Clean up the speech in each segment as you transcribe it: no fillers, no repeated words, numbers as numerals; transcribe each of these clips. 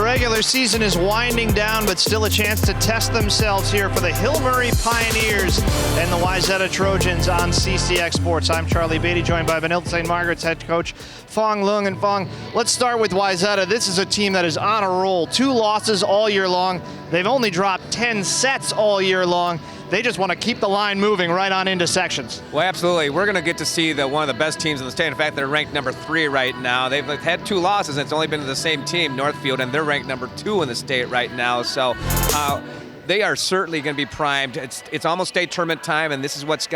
regular season is winding down, but still a chance to test themselves here for the Hill Murray Pioneers and the Wayzata Trojans on CCX Sports. I'm Charlie Beatty, joined by Benilde St. Margaret's head coach Fong Lung. And Fong, let's start with Wayzata. This is a team that is on a roll. 2 losses all year long. They've only dropped 10 sets all year long. They just want to keep the line moving right on into sections. Well, absolutely. We're going to get to see one of the best teams in the state. In fact, they're ranked number 3 right now. They've had 2 losses, and it's only been to the same team, Northfield, and they're ranked number 2 in the state right now. So they are certainly going to be primed. It's almost state tournament time, and this is what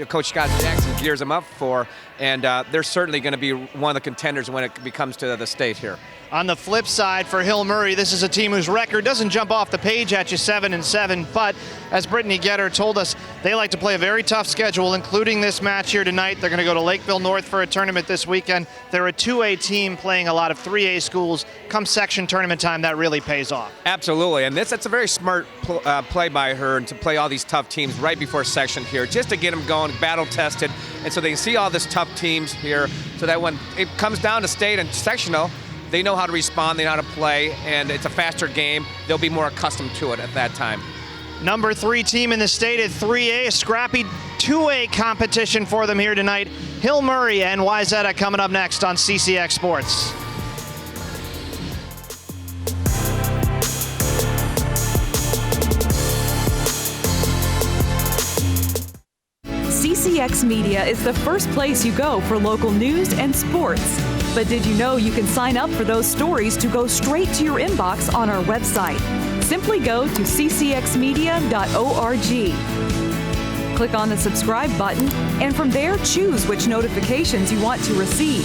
Coach Scott Jackson gears them up for. And they're certainly going to be one of the contenders when it comes to the state here. On the flip side for Hill Murray, this is a team whose record doesn't jump off the page at you, 7-7, but as Brittany Getter told us, they like to play a very tough schedule, including this match here tonight. They're going to go to Lakeville North for a tournament this weekend. They're a 2A team playing a lot of 3A schools. Come section tournament time, that really pays off. Absolutely, and that's a very smart play by her to play all these tough teams right before section here, just to get them going, battle tested, and so they can see all these tough teams here, so that when it comes down to state and sectional, they know how to respond, they know how to play, and it's a faster game. They'll be more accustomed to it at that time. Number 3 team in the state at 3A, a scrappy 2A competition for them here tonight. Hill Murray and Wayzata coming up next on CCX Sports. CCX Media is the first place you go for local news and sports. But did you know you can sign up for those stories to go straight to your inbox on our website? Simply go to ccxmedia.org. Click on the subscribe button, and from there choose which notifications you want to receive.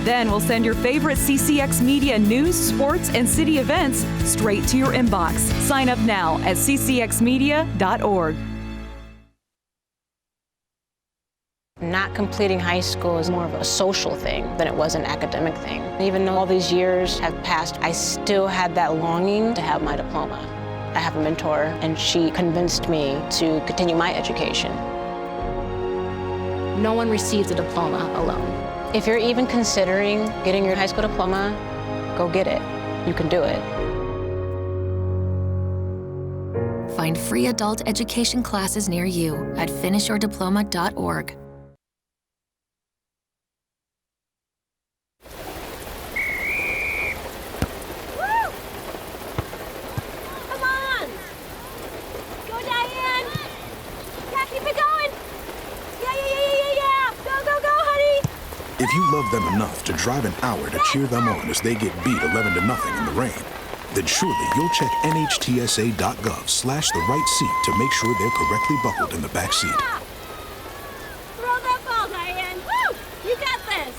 Then we'll send your favorite CCX Media news, sports, and city events straight to your inbox. Sign up now at ccxmedia.org. Not completing high school is more of a social thing than it was an academic thing. Even though all these years have passed, I still had that longing to have my diploma. I have a mentor, and she convinced me to continue my education. No one receives a diploma alone. If you're even considering getting your high school diploma, go get it. You can do it. Find free adult education classes near you at finishyourdiploma.org. If you love them enough to drive an hour to cheer them on as they get beat 11-0 in the rain, then surely you'll check nhtsa.gov/the-right seat to make sure they're correctly buckled in the back seat. Throw that ball, Diane. Woo! You got this.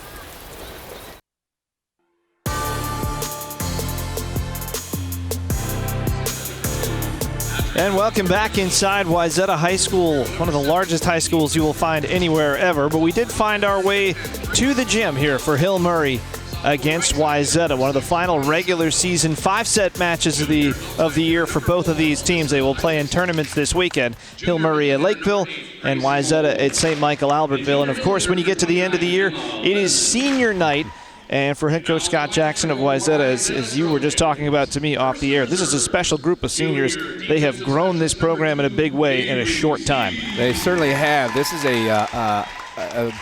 And welcome back inside Wayzata High School, one of the largest high schools you will find anywhere ever. But we did find our way to the gym here for Hill Murray against Wayzata, one of the final regular season 5-set matches of the year for both of these teams. They will play in tournaments this weekend. Hill Murray at Lakeville and Wayzata at St. Michael Albertville. And of course, when you get to the end of the year, it is senior night. And for head coach Scott Jackson of Wayzata, as you were just talking about to me off the air, this is a special group of seniors. They have grown this program in a big way in a short time. They certainly have. This is a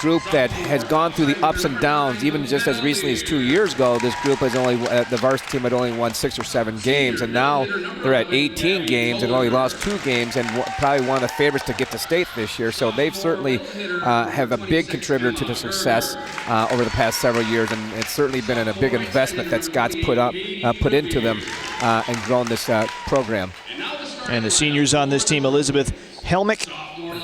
group that has gone through the ups and downs. Even just as recently as 2 years ago, this group has only, the varsity team had only won 6 or 7 games, and now they're at 18 games and only lost 2 games, and probably one of the favorites to get to state this year. So they've certainly have a big contributor to the success over the past several years, and it's certainly been a big investment that Scott's put into them and grown this program. And the seniors on this team: Elizabeth Helmick,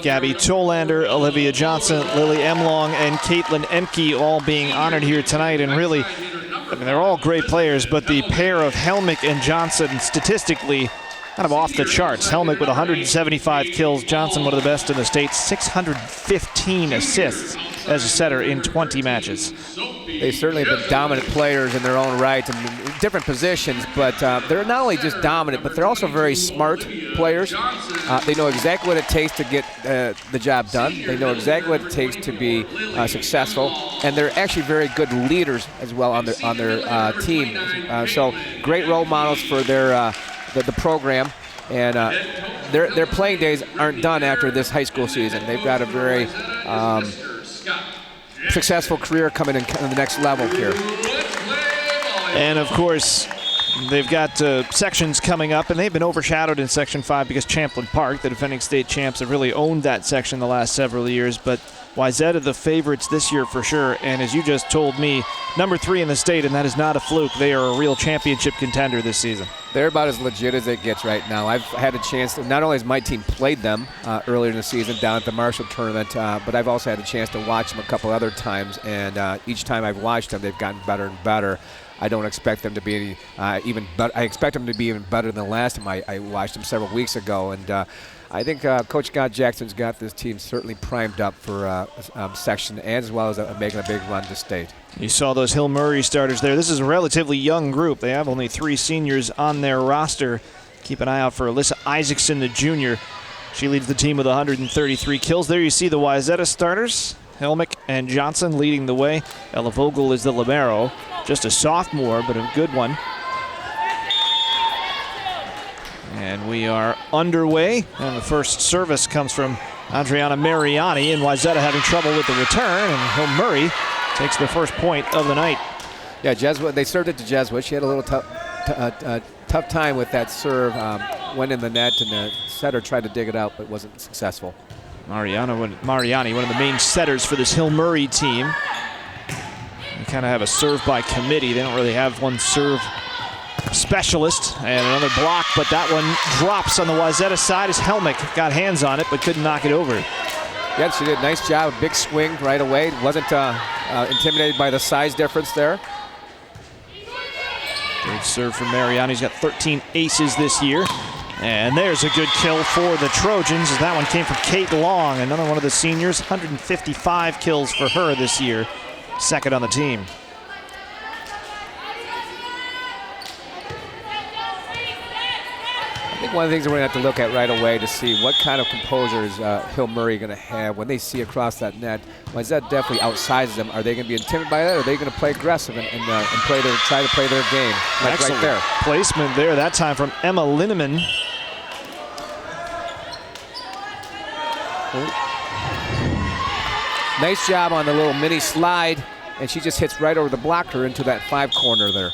Gabby Tolander, Olivia Johnson, Lily Emlong, and Caitlin Emke all being honored here tonight. And really, I mean, they're all great players, but the pair of Helmick and Johnson statistically kind of off the charts. Helmick with 175 kills, Johnson one of the best in the state, 615 assists as a setter in 20 matches. They certainly have been dominant players in their own right and in different positions, but they're not only just dominant, but they're also very smart players. They know exactly what it takes to get the job done. They know exactly what it takes to be successful, and they're actually very good leaders as well on their team. So great role models for their the program, and their playing days aren't done after this high school season. They've got a very successful career coming in the next level here. And of course, they've got sections coming up, and they've been overshadowed in Section 5 because Champlin Park, the defending state champs, have really owned that section the last several years. But Wayzata the favorites this year for sure, and as you just told me, number 3 in the state, and that is not a fluke. They are a real championship contender this season. They're about as legit as it gets right now. I've had a chance to, not only has my team played them earlier in the season down at the Marshall tournament, but I've also had a chance to watch them a couple other times, and each time I've watched them, they've gotten better and better. I don't expect them to be even better. I expect them to be even better than the last time I watched them several weeks ago, and I think Coach Scott Jackson's got this team certainly primed up for section as well as making a big run to state. You saw those Hill Murray starters there. This is a relatively young group. They have only 3 seniors on their roster. Keep an eye out for Alyssa Isaacson, the junior. She leads the team with 133 kills. There you see the Wayzata starters. Helmick and Johnson leading the way. Ella Vogel is the libero. Just a sophomore, but a good one. And we are underway. And the first service comes from Adriana Mariani, and Wayzata having trouble with the return, and Hill Murray takes the first point of the night. Yeah, Jesuit. They served it to Jesuit. She had a little tough time with that serve. Went in the net, and the setter tried to dig it out, but wasn't successful. Mariani, one of the main setters for this Hill Murray team. They kind of have a serve by committee. They don't really have one serve specialist. And another block, but that one drops on the Wayzata side as Helmick got hands on it, but couldn't knock it over. Yeah, she did a nice job. Big swing right away. Wasn't intimidated by the size difference there. Good serve from Mariani. He's got 13 aces this year. And there's a good kill for the Trojans. That one came from Kate Long, another one of the seniors. 155 kills for her this year. Second on the team. I think one of the things we're going to have to look at right away to see what kind of composure is Hill Murray going to have when they see across that net. Wayzata definitely outsizes them. Are they going to be intimidated by that, or are they going to play aggressive and try to play their game? Like excellent right there. Placement there, that time from Emma Linneman. Nice job on the little mini slide, and she just hits right over the blocker into that 5 corner there.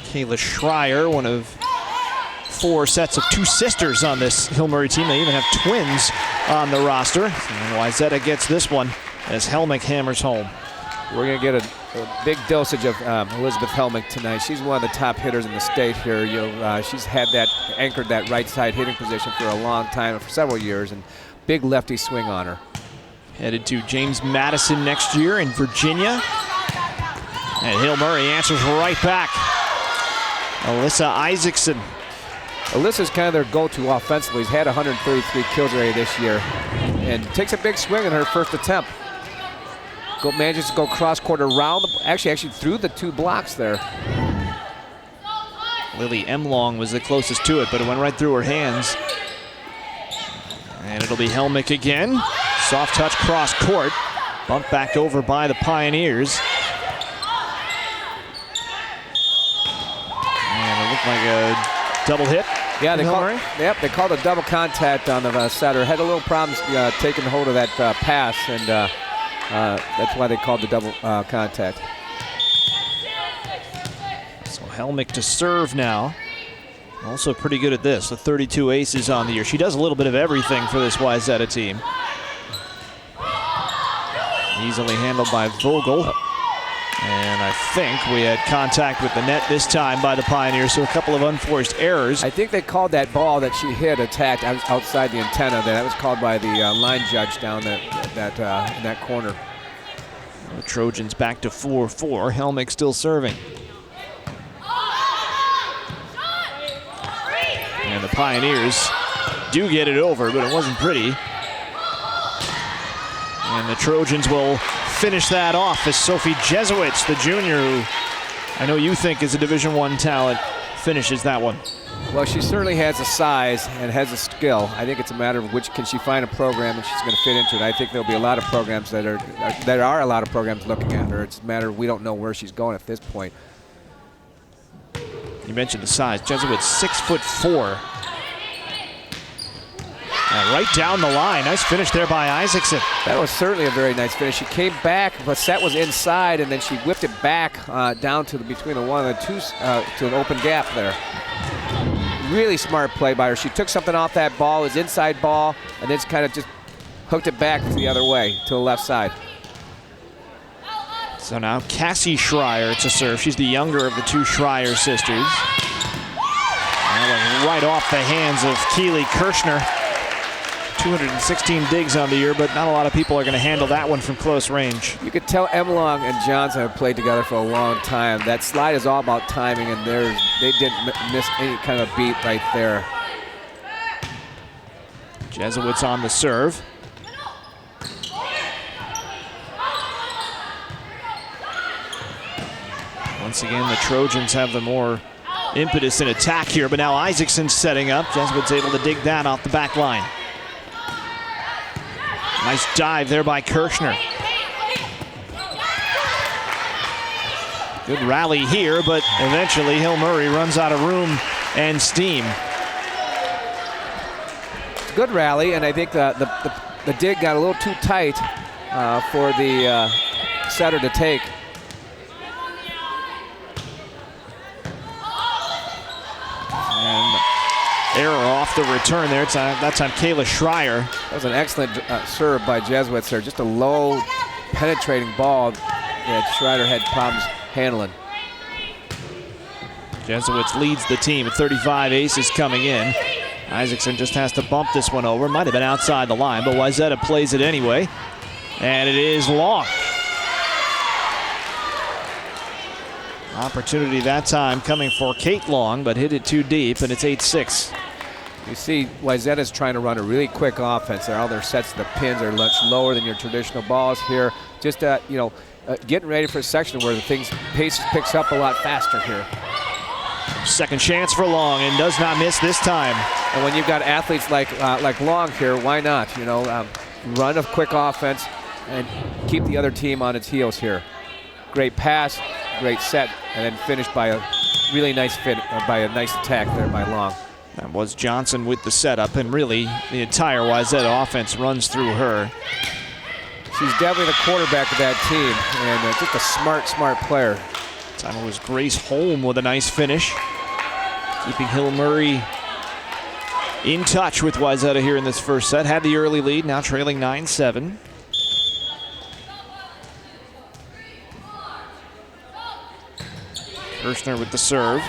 Kayla Schreier, one of 4 sets of 2 sisters on this Hill Murray team. They even have twins on the roster. And Wayzata gets this one as Helmick hammers home. We're going to get a big dosage of Elizabeth Helmick tonight. She's one of the top hitters in the state here. She's had anchored that right side hitting position for a long time, for several years, and big lefty swing on her. Headed to James Madison next year in Virginia. And Hill Murray answers right back. Alyssa Isaacson. Alyssa's kind of their go-to offensively. He's had 133 kills already this year, and takes a big swing in her first attempt. Manages to go cross-court around, actually through the 2 blocks there. Lily Emlong was the closest to it, but it went right through her hands. And it'll be Helmick again. Soft touch cross-court. Bumped back over by the Pioneers. And it looked like a double hit. Yeah, they called a double contact on the setter. Had a little problems taking hold of that pass, and that's why they called the double contact. So Helmick to serve now. Also pretty good at this, with 32 aces on the year. She does a little bit of everything for this Wayzata team. Easily handled by Vogel. And I think we had contact with the net this time by the Pioneers, so a couple of unforced errors. I think they called that ball that she hit attacked outside the antenna. That was called by the line judge down in that corner. The Trojans back to 4-4. Helmick still serving. And the Pioneers do get it over, but it wasn't pretty. And the Trojans will finish that off as Sophie Jesuits, the junior, who I know you think is a Division I talent, finishes that one. Well, she certainly has the size and has the skill. I think it's a matter of which can she find a program that she's going to fit into it. I think there'll be a lot of programs there are a lot of programs looking at her. It's a matter of we don't know where she's going at this point. You mentioned the size. Jesuits 6'4". Right down the line. Nice finish there by Isaacson. That was certainly a very nice finish. She came back, but set was inside, and then she whipped it back down to between the one and the two to an open gap there. Really smart play by her. She took something off that ball, it was inside ball, and then kind of just hooked it back the other way to the left side. So now Cassie Schreier to serve. She's the younger of the two Schreier sisters. That went right off the hands of Keely Kirschner. 216 digs on the year, but not a lot of people are going to handle that one from close range. You could tell Emlong and Johnson have played together for a long time. That slide is all about timing, and they didn't miss any kind of beat right there. Jesuits on the serve. Once again, the Trojans have the more impetus in attack here, but now Isaacson's setting up. Jesuits able to dig that off the back line. Nice dive there by Kirschner. Good rally here, but eventually Hill Murray runs out of room and steam. Good rally, and I think the dig got a little too tight for the setter to take. And error off the return there. That time Kayla Schreier. That was an excellent serve by Jesuits there. Just a low penetrating ball that Schreier had problems handling. Jesuits leads the team at 35 aces coming in. Isaacson just has to bump this one over. Might have been outside the line, but Wayzata plays it anyway. And it is long. Opportunity that time coming for Kate Long, but hit it too deep, and it's 8-6. You see Wayzata's trying to run a really quick offense. All their sets, the pins are much lower than your traditional balls here. Just getting ready for a section where the pace picks up a lot faster here. Second chance for Long, and does not miss this time. And when you've got athletes like Long here, why not? Run a quick offense and keep the other team on its heels here. Great pass, great set, and then finished by a really nice by a nice attack there by Long. That was Johnson with the setup, and really the entire Wayzata offense runs through her. She's definitely the quarterback of that team, and just a smart player. Time it was Grace Holm with a nice finish, keeping Hill Murray in touch with Wayzata here in this first set. Had the early lead, now trailing 9-7. Kirschner with the serve.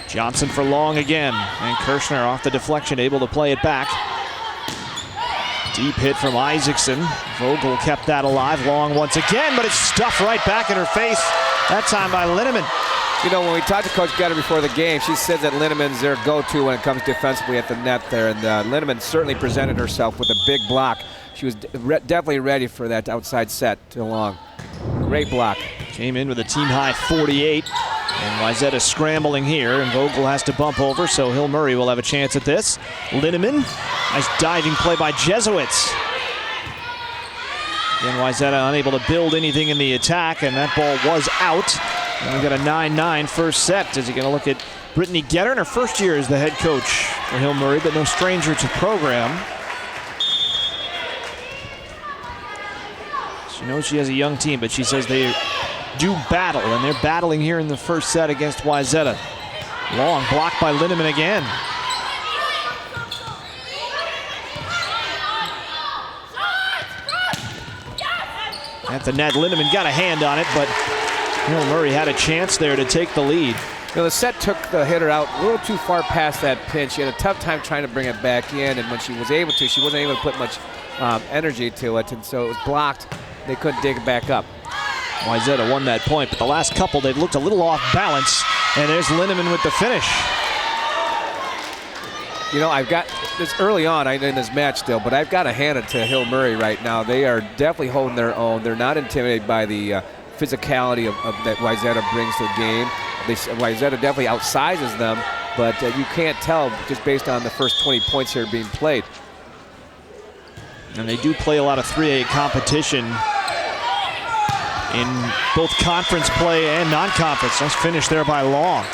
Johnson for Long again, and Kirschner off the deflection, able to play it back. Deep hit from Isaacson. Vogel kept that alive. Long once again, but it's stuffed right back in her face. That time by Linneman. When we talked to Coach Getter before the game, she said that Linneman's their go-to when it comes defensively at the net there, and Linneman certainly presented herself with a big block. She was definitely ready for that outside set to Long. Great block. Came in with a team-high 48, and Wayzata scrambling here, and Vogel has to bump over, so Hill Murray will have a chance at this. Linneman, nice diving play by Jesuits. Again, Wayzata unable to build anything in the attack, and that ball was out. And we got a 9-9 first set. Is he going to look at Brittany Getter in her first year as the head coach for Hill Murray, but no stranger to the program. She knows she has a young team, but she says they do battle, and they're battling here in the first set against Wayzata. Long blocked by Linneman again. At the net, Linneman got a hand on it, but Hill Murray had a chance there to take the lead. The set took the hitter out a little too far past that pinch. She had a tough time trying to bring it back in, and when she was able to, she wasn't able to put much energy to it, and so it was blocked. They couldn't dig it back up. Wayzata won that point, but the last couple, they looked a little off balance, and there's Linneman with the finish. You know, I've got this early on in this match still, but I've got to hand it to Hill Murray right now. They are definitely holding their own. They're not intimidated by the physicality that Wayzata brings to the game. Wayzata definitely outsizes them, but you can't tell just based on the first 20 points here being played. And they do play a lot of 3A competition in both conference play and non-conference. Nice finish there by Long.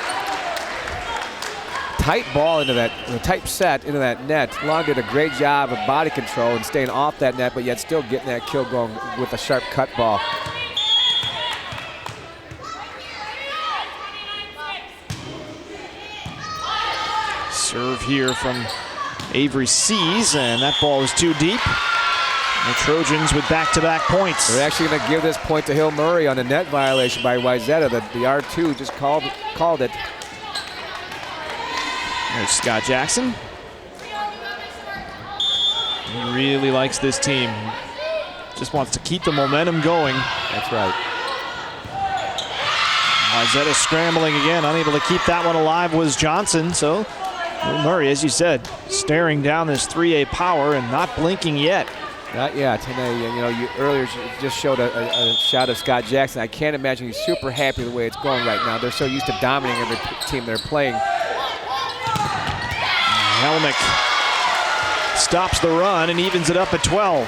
Tight ball into that, tight set into that net. Long did a great job of body control and staying off that net, but yet still getting that kill going with a sharp cut ball. Serve here from Avery Seas, and that ball is too deep. The Trojans with back-to-back points. They're actually going to give this point to Hill Murray on a net violation by Wayzata. The R2 just called it. There's Scott Jackson. He really likes this team. Just wants to keep the momentum going. That's right. Wayzata scrambling again, unable to keep that one alive was Johnson. So Hill Murray, as you said, staring down this 3A power and not blinking yet. Not yet. And you know, you earlier just showed a shot of Scott Jackson. I can't imagine he's super happy the way it's going right now. They're so used to dominating every team they're playing. Helmick stops the run and evens it up at 12.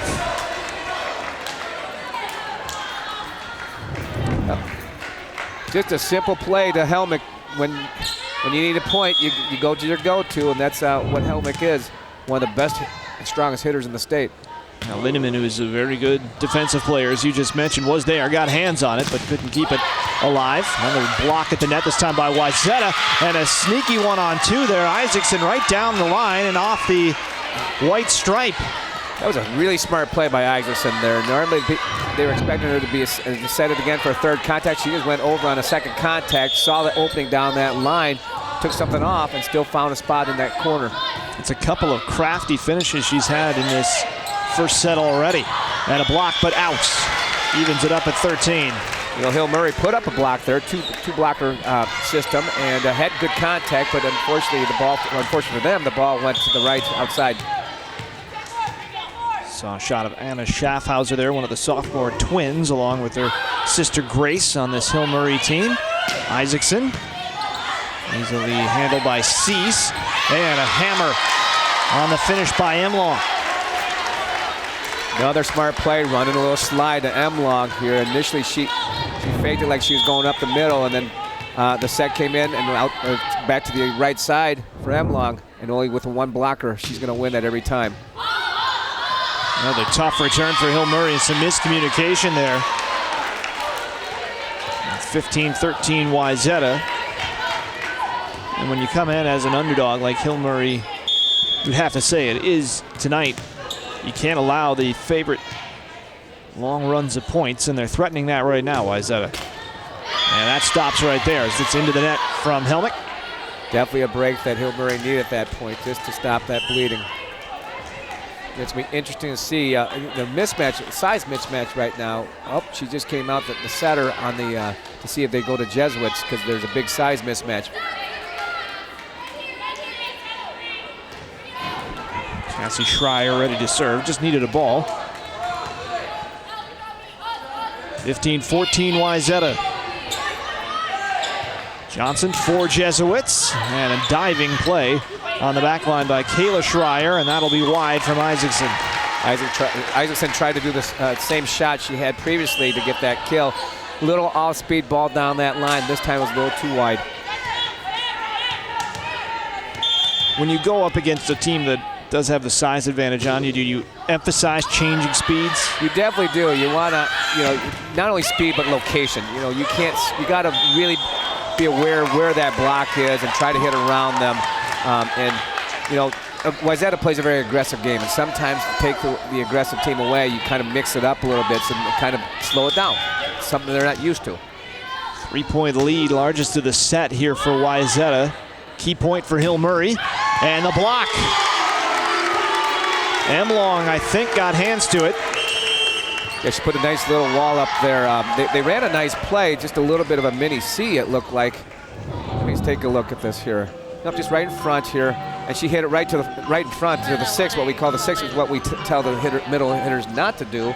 Just a simple play to Helmick. When you need a point, you go to your go-to, and that's what Helmick is. One of the best and strongest hitters in the state. Now Lindemann, who is a very good defensive player, as you just mentioned, was there, got hands on it, but couldn't keep it alive. Another block at the net, this time by Wayzata, and a sneaky 1-on-2 there. Isaacson right down the line and off the white stripe. That was a really smart play by Isaacson there. Normally they were expecting her to set it again for a third contact. She just went over on a second contact, saw the opening down that line, took something off, and still found a spot in that corner. It's a couple of crafty finishes she's had in this first set already. And a block, but out. Evens it up at 13. You know, Hill Murray put up a block there, two-blocker system, and had good contact, but unfortunately for them, the ball went to the right outside. Saw a shot of Anna Schaffhauser there, one of the sophomore twins, along with her sister Grace on this Hill Murray team. Isaacson, easily handled by Cease, and a hammer on the finish by Emlong. Another smart play, running a little slide to Emlong here. Initially, she faked it like she was going up the middle, and then the set came in and out back to the right side for Emlong, and only with one blocker, she's going to win that every time. Another tough return for Hill Murray and some miscommunication there. 15-13 Wayzata. And when you come in as an underdog like Hill Murray, you'd have to say it is tonight. You can't allow the favorite long runs of points, and they're threatening that right now, Wayzata. And that stops right there as it's into the net from Helmick. Definitely a break that Hill Murray needed at that point just to stop that bleeding. It's going to be interesting to see the mismatch, size mismatch right now. Oh, she just came out the setter on the to see if they go to Jesuits because there's a big size mismatch. Cassie Schreier ready to serve, just needed a ball. 15-14 Wayzata. Johnson for Jesuits, and a diving play on the back line by Kayla Schreier, and that'll be wide from Isaacson. Isaacson tried to do the same shot she had previously to get that kill. Little off-speed ball down that line. This time it was a little too wide. When you go up against a team that does have the size advantage on you, do you emphasize changing speeds? You definitely do. You want to, not only speed but location. You got to really be aware of where that block is and try to hit around them. Wayzata plays a very aggressive game, and sometimes to take the aggressive team away, you kind of mix it up a little bit and kind of slow it down. Something they're not used to. 3-point lead, largest of the set here for Wayzata. Key point for Hill Murray, and the block. Emlong, I think, got hands to it. Yeah, she put a nice little wall up there. They ran a nice play, just a little bit of a mini C, it looked like. Let's take a look at this here. Nope, just right in front here. And she hit it right in front to the 6. What we call the 6 is what we tell the middle hitters not to do.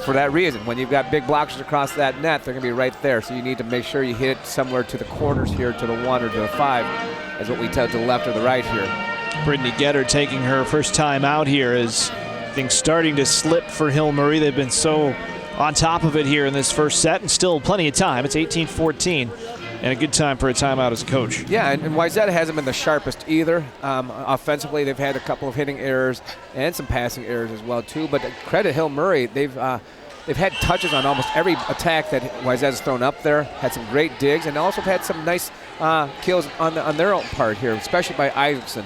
For that reason, when you've got big blockers across that net, they're going to be right there. So you need to make sure you hit it somewhere to the corners here, to the 1 or to the 5, is what we tell to the left or the right here. Brittany Getter taking her first time out here as things starting to slip for Hill Murray. They've been so on top of it here in this first set, and still plenty of time. It's 18-14. And a good time for a timeout as a coach. Yeah, and Wayzata hasn't been the sharpest either. Offensively, they've had a couple of hitting errors and some passing errors as well too. But credit Hill Murray, they've had touches on almost every attack that Wayzata's thrown up there. Had some great digs, and also had some nice kills on their own part here, especially by Isaacson.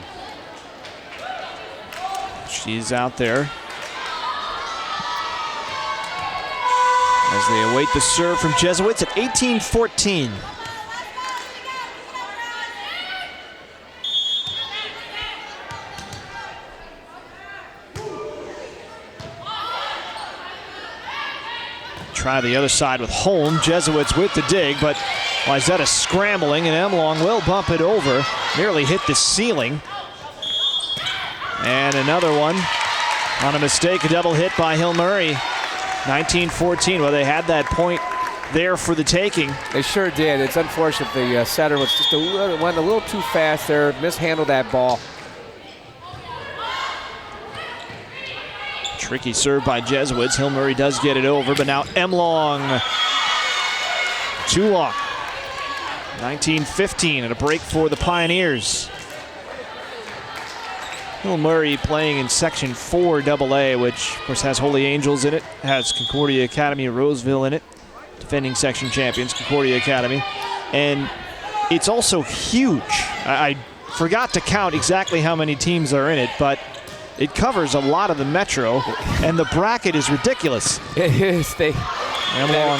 She's out there as they await the serve from Jesuits at 18-14. Try the other side with Holm. Jesuits with the dig, but Wayzata scrambling, and Emlong will bump it over. Nearly hit the ceiling. And another one on a mistake, a double hit by Hill Murray. 19-14. Well, they had that point there for the taking. They sure did. It's unfortunate the setter was just went a little too fast there, mishandled that ball. Tricky serve by Jesuits. Hill Murray does get it over, but now Emlong. Too long. 19-15 and a break for the Pioneers. Hill Murray playing in Section 4 AA, which of course has Holy Angels in it, has Concordia Academy Roseville in it, defending section champions, Concordia Academy. And it's also huge. I forgot to count exactly how many teams are in it, but it covers a lot of the metro, and the bracket is ridiculous. It is. Emlong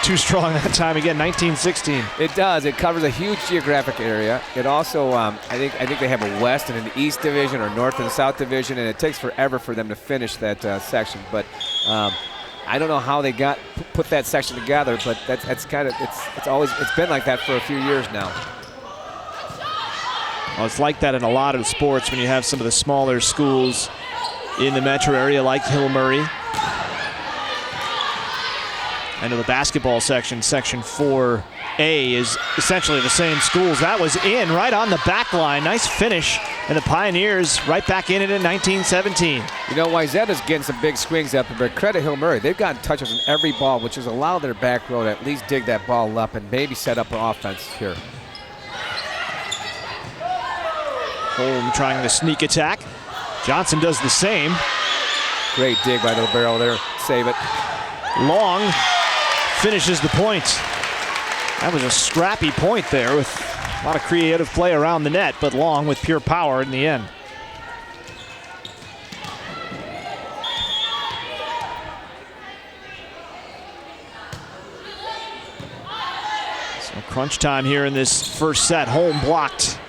too strong that time again, 19-16. It does. It covers a huge geographic area. It also, I think they have a West and an East division or North and South division, and it takes forever for them to finish that section. But I don't know how they put that section together, but that's kind of it's been like that for a few years now. Well, it's like that in a lot of sports when you have some of the smaller schools in the metro area like Hill Murray. I know the basketball section, Section 4A, is essentially the same schools. That was in right on the back line. Nice finish. And the Pioneers right back in it in 19-17. You know, Wayzata's getting some big swings up, but credit Hill Murray. They've gotten touches on every ball, which has allowed their back row to at least dig that ball up and maybe set up an offense here. Holm trying the sneak attack. Johnson does the same. Great dig by the barrel there. Save it. Long finishes the point. That was a scrappy point there with a lot of creative play around the net, but Long with pure power in the end. So crunch time here in this first set. Holm blocked.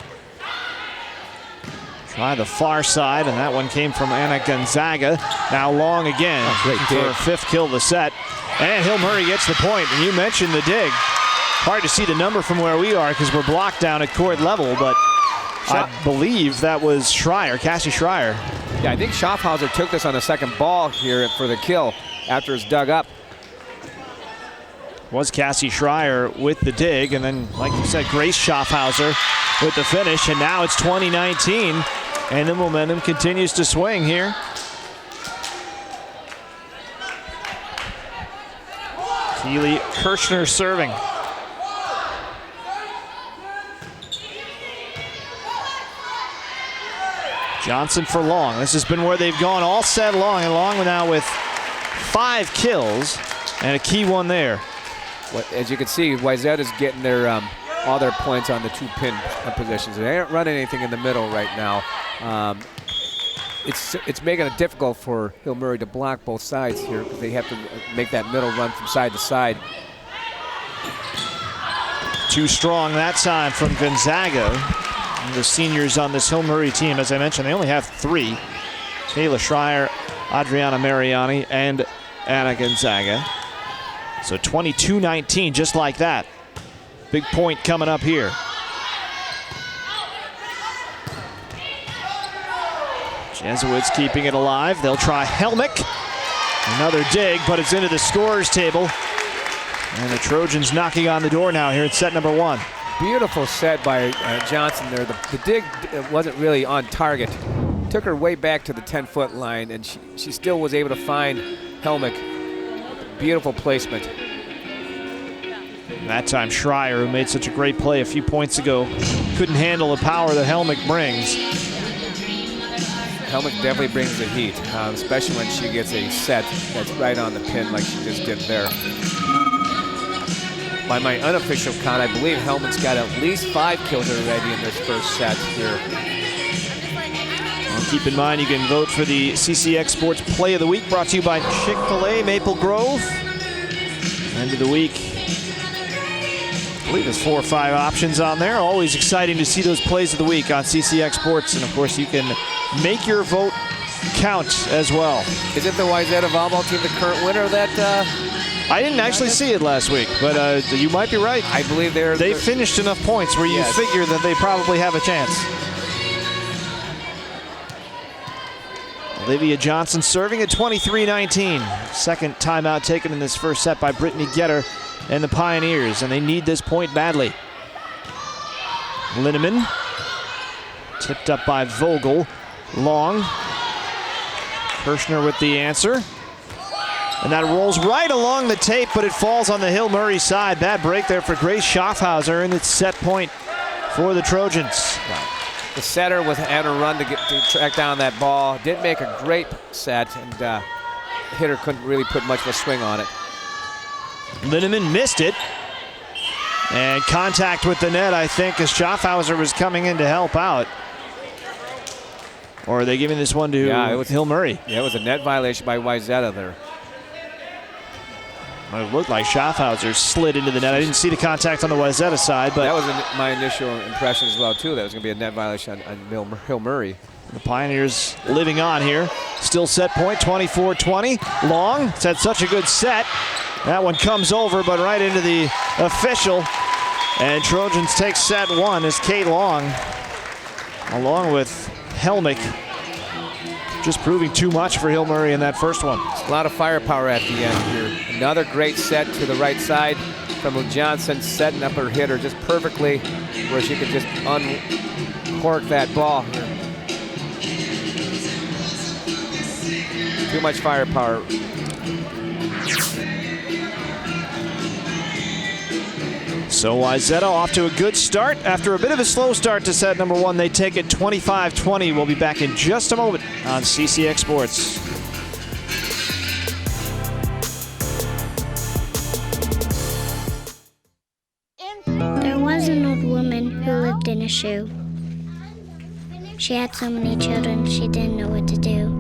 Try the far side, and that one came from Anna Gonzaga. Now Long again for her 5th kill of the set. And Hill Murray gets the point. And you mentioned the dig. Hard to see the number from where we are because we're blocked down at court level, but I believe that was Schreier, Cassie Schreier. Yeah, I think Schaffhauser took this on the second ball here for the kill after it's dug up. Was Cassie Schreier with the dig, and then, like you said, Grace Schaffhauser with the finish, and now it's 2019. And the momentum continues to swing here. Keely Kirshner serving. Johnson for Long. This has been where they've gone all set long, and Long now with 5 kills and a key one there. As you can see, Wayzata's getting their all their points on the 2 pin positions. They aren't running anything in the middle right now. It's making it difficult for Hill Murray to block both sides here because they have to make that middle run from side to side. Too strong that time from Gonzaga. And the seniors on this Hill Murray team, as I mentioned, they only have 3. Kayla Schreier, Adriana Mariani, and Anna Gonzaga. So 22-19, just like that. Big point coming up here. Jesuits keeping it alive. They'll try Helmick. Another dig, but it's into the scorer's table. And the Trojans knocking on the door now here at set number 1. Beautiful set by Johnson there. The dig wasn't really on target. Took her way back to the 10-foot line, and she still was able to find Helmick. Beautiful placement. That time Schreier, who made such a great play a few points ago, couldn't handle the power that Helmick brings. Helmick definitely brings the heat, especially when she gets a set that's right on the pin like she just did there. By my unofficial count, I believe Helmick's got at least 5 kills already in this first set here. Well, keep in mind, you can vote for the CCX Sports Play of the Week, brought to you by Chick-fil-A Maple Grove. End of the week. I believe there's 4 or 5 options on there. Always exciting to see those plays of the week on CCX Sports. And of course, you can make your vote count as well. Is it the Wayzata volleyball team the current winner of that? I didn't actually see it last week, but you might be right. I believe they finished enough points where you figure that they probably have a chance. Olivia Johnson serving at 23-19. Second timeout taken in this first set by Brittany Getter and the Pioneers, and they need this point badly. Linneman tipped up by Vogel. Long. Kirshner with the answer. And that rolls right along the tape, but it falls on the Hill Murray side. Bad break there for Grace Schaffhauser, and it's set point for the Trojans. The setter was on a run to track down that ball. Did make a great set, and hitter couldn't really put much of a swing on it. Linneman missed it. And contact with the net, I think, as Schaffhauser was coming in to help out. Or are they giving this one to Hill Murray? Yeah, it was a net violation by Wayzata there. It looked like Schaffhauser slid into the net. I didn't see the contact on the Wayzata side, but that was my initial impression as well, too. That was going to be a net violation on Hill Murray. The Pioneers living on here. Still set point, 24-20. Long, it's had such a good set. That one comes over, but right into the official. And Trojans take set 1 as Kate Long, along with Helmick, just proving too much for Hill Murray in that first one. A lot of firepower at the end here. Another great set to the right side from Johnson, setting up her hitter just perfectly where she could just uncork that ball here. Too much firepower. So Wayzata off to a good start. After a bit of a slow start to set number 1, they take it 25-20. We'll be back in just a moment on CCX Sports. There was an old woman who lived in a shoe. She had so many children, she didn't know what to do.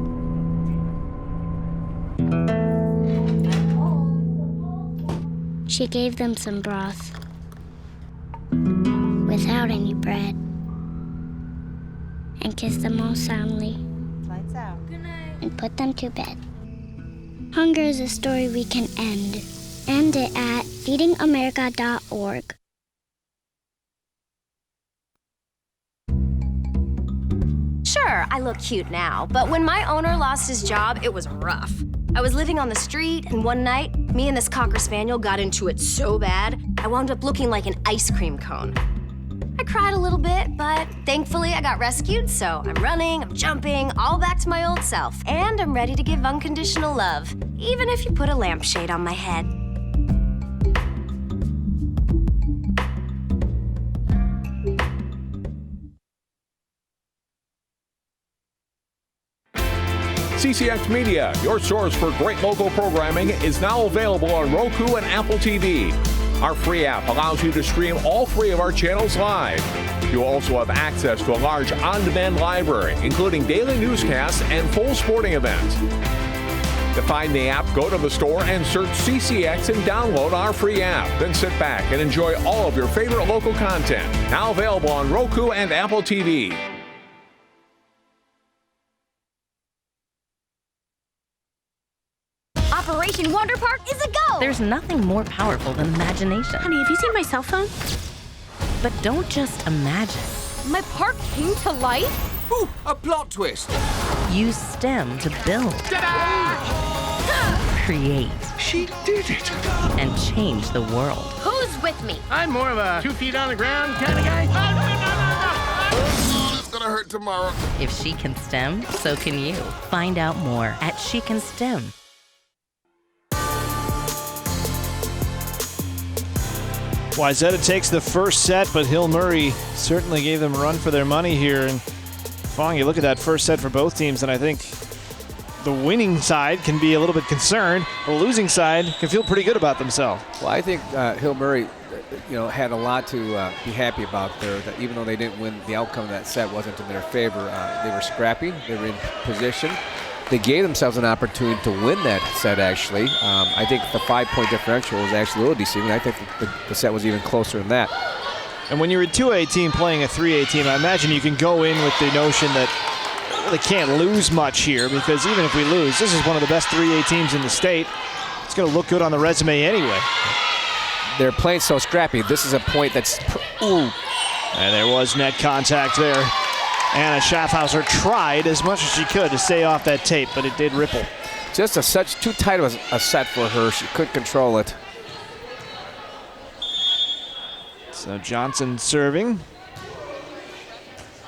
She gave them some broth without any bread and kissed them all soundly. Lights out. Good night. And put them to bed. Hunger is a story we can end. End it at feedingamerica.org. Sure, I look cute now, but when my owner lost his job, it was rough. I was living on the street, and one night, me and this Cocker Spaniel got into it so bad, I wound up looking like an ice cream cone. I cried a little bit, but thankfully I got rescued, so I'm running, I'm jumping, all back to my old self. And I'm ready to give unconditional love, even if you put a lampshade on my head. CCX Media, your source for great local programming, is now available on Roku and Apple TV. Our free app allows you to stream all 3 of our channels live. You also have access to a large on-demand library, including daily newscasts and full sporting events. To find the app, go to the store and search CCX and download our free app. Then sit back and enjoy all of your favorite local content. Now available on Roku and Apple TV. Operation Wonder Park is a go! There's nothing more powerful than imagination. Honey, have you seen my cell phone? But don't just imagine. My park came to life? Ooh, a plot twist. Use STEM to build, create. She did it. And change the world. Who's with me? I'm more of a 2 feet on the ground kind of guy. It's gonna hurt tomorrow. If she can STEM, so can you. Find out more at She Can STEM. Wayzata takes the first set, but Hill Murray certainly gave them a run for their money here. And Fong, you look at that first set for both teams, and I think the winning side can be a little bit concerned. The losing side can feel pretty good about themselves. Well, I think Hill Murray, had a lot to be happy about there. That even though they didn't win, the outcome of that set wasn't in their favor. They were scrappy. They were in position. They gave themselves an opportunity to win that set, actually. I think the 5-point differential was actually a little deceiving. I think the set was even closer than that. And when you're a 2A team playing a 3A team, I imagine you can go in with the notion that they can't lose much here, because even if we lose, this is one of the best 3A teams in the state. It's going to look good on the resume anyway. They're playing so scrappy. This is a point that's... Ooh. And there was net contact there. Anna Schaffhauser tried as much as she could to stay off that tape, but it did ripple. Just too tight of a set for her. She couldn't control it. So Johnson serving.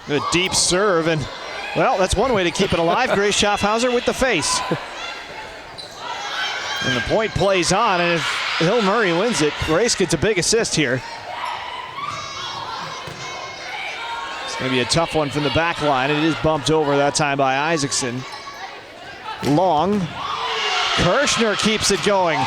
Good deep serve, and well, that's one way to keep it alive. Grace Schaffhauser with the face. And the point plays on, and if Hill Murray wins it, Grace gets a big assist here. Maybe a tough one from the back line. It is bumped over that time by Isaacson. Long. Kirshner keeps it going.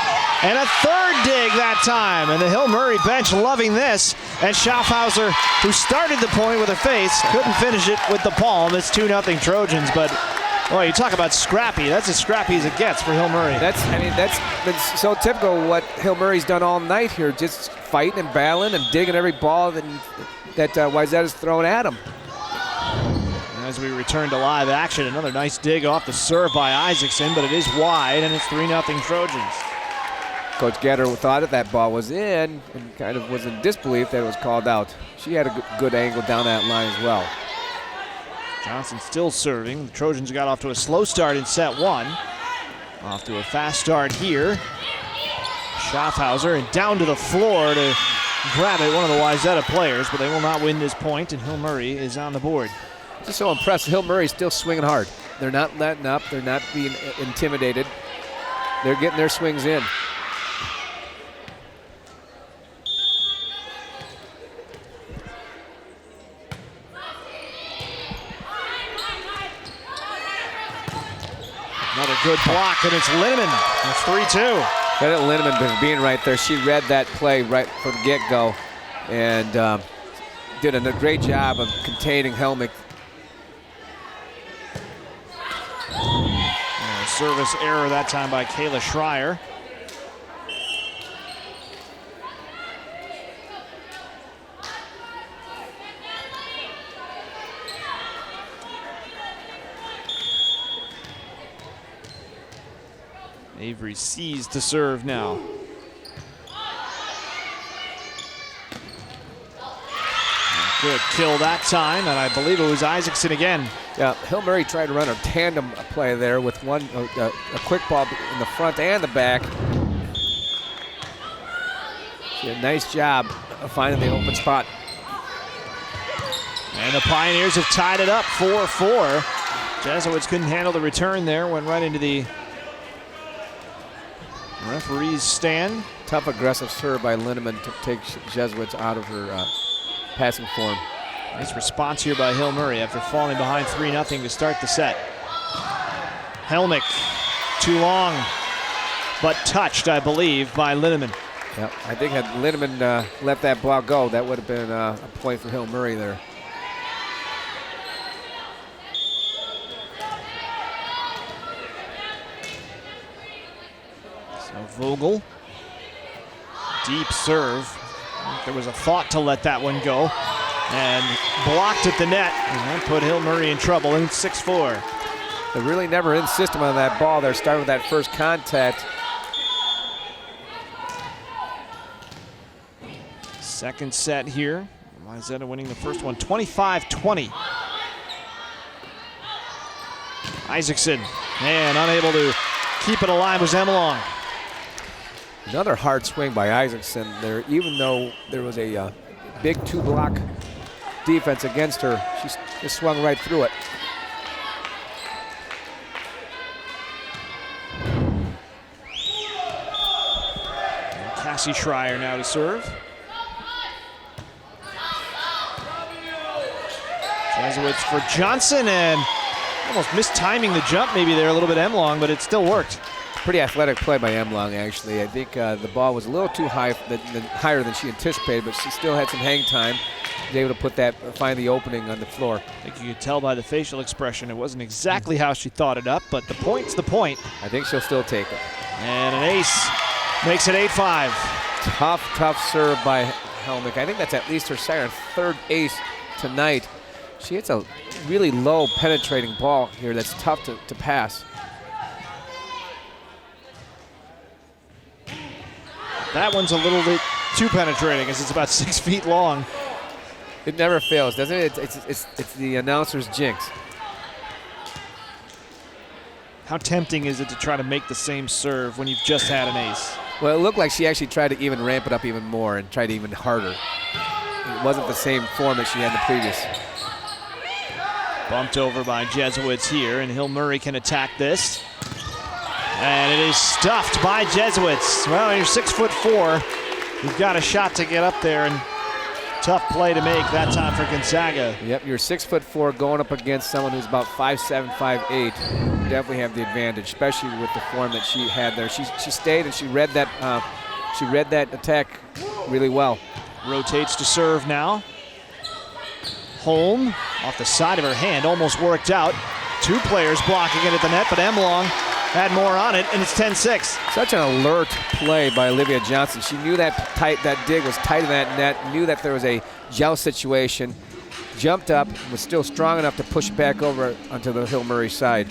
And a third dig that time. And the Hill Murray bench loving this. And Schaffhauser, who started the point with a face, couldn't finish it with the palm. It's 2-0 Trojans. But, boy, you talk about scrappy. That's as scrappy as it gets for Hill Murray. That's so typical of what Hill Murray's done all night here. Just fighting and battling and digging every ball that Wayzata's thrown at him. As we return to live action, another nice dig off the serve by Isaacson, but it is wide, and it's 3-0 Trojans. Coach Getter thought that ball was in and kind of was in disbelief that it was called out. She had a good angle down that line as well. Johnson still serving. The Trojans got off to a slow start in set one. Off to a fast start here. Schaffhauser and down to the floor to grab it, one of the Wayzata players, but they will not win this point, and Hill Murray is on the board. Just so impressed. Hill Murray's still swinging hard. They're not letting up. They're not being intimidated. They're getting their swings in. Another good block, and it's Linneman. It's 3-2. Credit Linneman for being right there. She read that play right from the get-go and did a great job of containing Helmick. Service error that time by Kayla Schreier. Avery sees to serve now. Good kill that time, and I believe it was Isaacson again. Yeah, Hill Murray tried to run a tandem play there with a quick ball in the front and the back. She did a nice job of finding the open spot. And the Pioneers have tied it up 4-4. Jesuits couldn't handle the return there, went right into the referee's stand. Tough aggressive serve by Linneman to take Jesuits out of her passing form. Nice response here by Hill Murray after falling behind 3-0 to start the set. Helmick, too long, but touched, I believe, by Linneman. Yeah, I think had Linneman let that ball go, that would have been a point for Hill Murray there. So Vogel, deep serve. There was a thought to let that one go, and blocked at the net, and that put Hill Murray in trouble, and 6-4. They're really never in system on that ball. They're starting with that first contact. Second set here. Wayzata winning the first one, 25-20. Isaacson, and unable to keep it alive was Emlong. Another hard swing by Isaacson there, even though there was a big 2-block defense against her. She just swung right through it. And Cassie Schreier now to serve. Jesuits for Johnson, and almost mistiming the jump maybe there a little bit Emlong, but it still worked. Pretty athletic play by Emlong, actually. I think the ball was a little too high, higher than she anticipated, but she still had some hang time. She was able to find the opening on the floor. I think you could tell by the facial expression it wasn't exactly how she thought it up, but the point's the point. I think she'll still take it. And an ace makes it 8-5. Tough serve by Helmick. I think that's at least her second or third ace tonight. She hits a really low penetrating ball here that's tough to pass. That one's a little bit too penetrating as it's about 6 feet long. It never fails, doesn't it? It's the announcer's jinx. How tempting is it to try to make the same serve when you've just had an ace? Well, it looked like she actually tried to even ramp it up even more and tried even harder. It wasn't the same form that she had in the previous. Bumped over by Jesuits here, and Hill Murray can attack this. And it is stuffed by Jesuits. Well, you're 6'4". You've got a shot to get up there, and tough play to make that time for Gonzaga. Yep, you're 6'4" going up against someone who's about 5'7", 5'8". You definitely have the advantage, especially with the form that she had there. She stayed and she read that attack really well. Rotates to serve now. Holm off the side of her hand, almost worked out. 2 players blocking it at the net, but Emlong had more on it, and it's 10-6. Such an alert play by Olivia Johnson. She knew that dig was tight in that net, knew that there was a joust situation, jumped up, was still strong enough to push back over onto the Hill Murray side.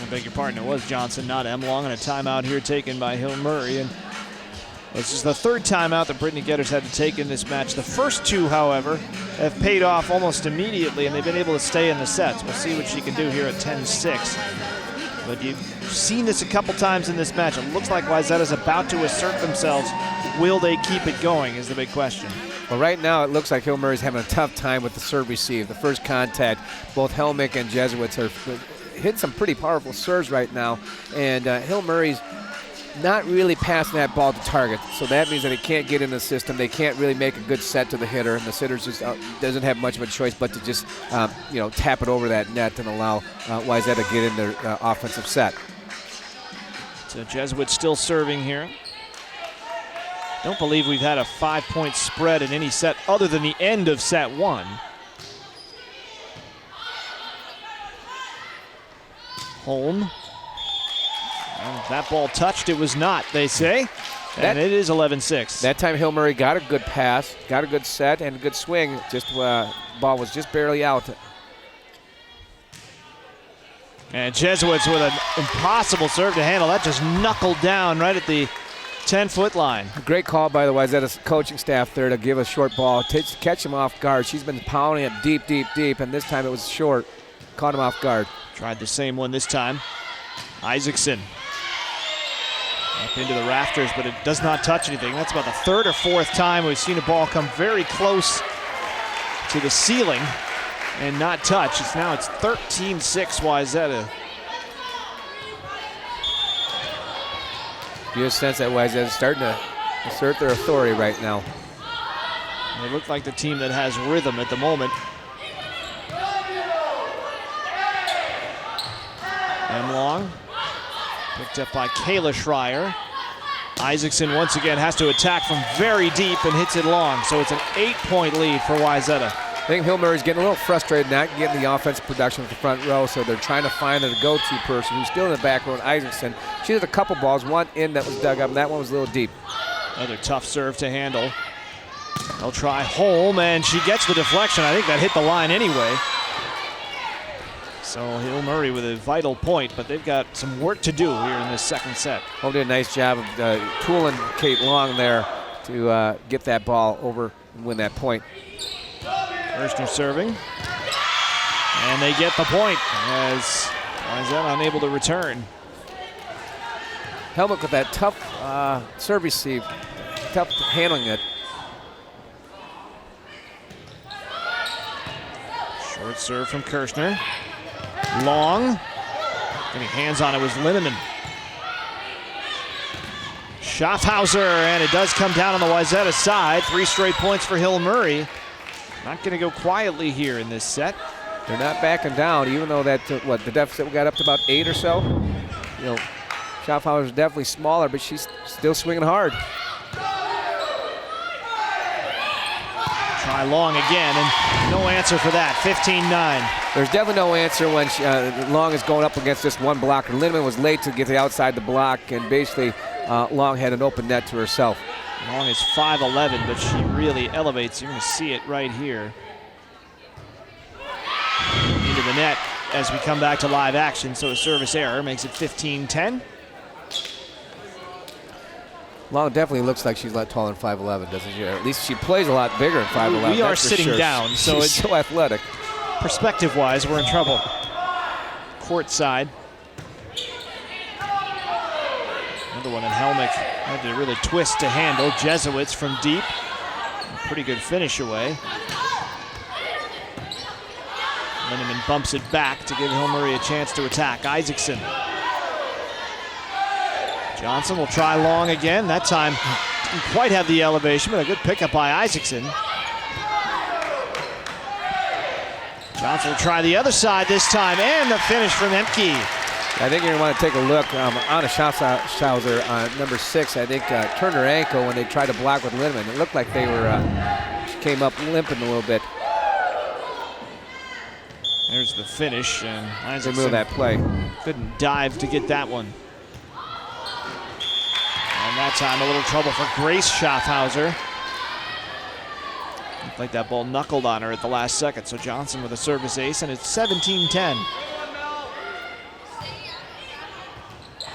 I beg your pardon, it was Johnson, not Emlong, and a timeout here taken by Hill Murray. And this is the 3rd timeout that Brittany Getters had to take in this match. The first 2, however, have paid off almost immediately, and they've been able to stay in the sets. We'll see what she can do here at 10-6. But you've seen this a couple times in this match. It looks like Wayzata's about to assert themselves. Will they keep it going is the big question. Well, right now it looks like Hill Murray's having a tough time with the serve receive. The first contact, both Helmick and Jesuits are hitting some pretty powerful serves right now, and Hill Murray's not really passing that ball to target. So that means that it can't get in the system. They can't really make a good set to the hitter, and the sitter just doesn't have much of a choice but to just tap it over that net and allow Wayzata to get in their offensive set. So Jesuits still serving here. Don't believe we've had a 5-point spread in any set other than the end of set 1. Holm. And that ball touched, it was not, they say. And it is 11-6. That time Hill Murray got a good pass, got a good set, and a good swing. Just ball was just barely out. And Jesuits with an impossible serve to handle. That just knuckled down right at the 10-foot line. Great call by the Wayzata coaching staff there to give a short ball, catch him off guard. She's been pounding it deep, deep, deep, and this time it was short. Caught him off guard. Tried the same one this time. Isaacson. Up into the rafters, but it does not touch anything. That's about the 3rd or 4th time we've seen a ball come very close to the ceiling and not touch. It's 13-6 Wayzata. You just sense that Wayzata is starting to assert their authority right now. They look like the team that has rhythm at the moment. Emlong. Picked up by Kayla Schreier. Isaacson once again has to attack from very deep and hits it long. So it's an 8-point lead for Wayzata. I think Hill Murray's getting a little frustrated not getting the offensive production with the front row, so they're trying to find a go-to person who's still in the back row, Isaacson. She had a couple balls, one in that was dug up, and that one was a little deep. Another tough serve to handle. They'll try Holm, and she gets the deflection. I think that hit the line anyway. So Hill Murray with a vital point, but they've got some work to do here in this second set. Holm did a nice job of tooling Kate Long there to get that ball over and win that point. Kirshner serving. And they get the point as Wayzata unable to return. Helmut with that tough serve receive, tough handling it. Short serve from Kirshner. Long. Getting hands on it was Linneman. Schaffhauser, and it does come down on the Wayzata side. 3 straight points for Hill Murray. Not going to go quietly here in this set. They're not backing down, even though that the deficit got up to about 8 or so. You know, Schaffhauser is definitely smaller, but she's still swinging hard. Try Long again, and no answer for that. 15-9. There's definitely no answer when Long is going up against just one blocker. Linneman was late to get to the outside the block, and basically Long had an open net to herself. Long is 5'11", but she really elevates. You're going to see it right here. Into the net as we come back to live action, so a service error makes it 15-10. Long definitely looks like she's a lot taller than 5'11", doesn't she? Or at least she plays a lot bigger than 5'11". We are sitting down, so she's so athletic. Perspective-wise, we're in trouble. Court side. Another one in Helmick had to really twist to handle. Jesuits from deep. A pretty good finish away. Linneman bumps it back to give Hill Murray a chance to attack. Isaacson. Johnson will try Long again. That time didn't quite have the elevation, but a good pickup by Isaacson. Johnson will try the other side this time, and the finish from Emke. I think you're going to want to take a look on a Schaffhauser on number 6. I think turned her ankle when they tried to block with Linneman. It looked like they were, she came up limping a little bit. There's the finish, and Isaacson move that play. Couldn't dive to get that one. And that time a little trouble for Grace Schaffhauser. Looked like that ball knuckled on her at the last second. So Johnson with a service ace, and it's 17-10.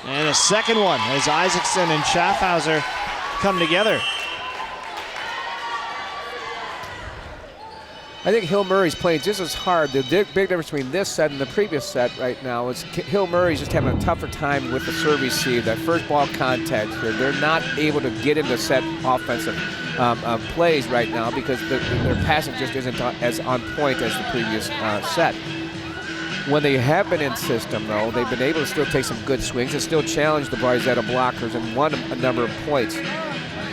And a second one as Isaacson and Schaffhauser come together. I think Hill Murray's playing just as hard. The big difference between this set and the previous set right now is Hill Murray's just having a tougher time with the serve receive, that first ball contact here. They're not able to get into set offensive plays right now because their passing just isn't as on point as the previous set. When they have been in system, though, they've been able to still take some good swings and still challenge the Wayzata blockers and won a number of points.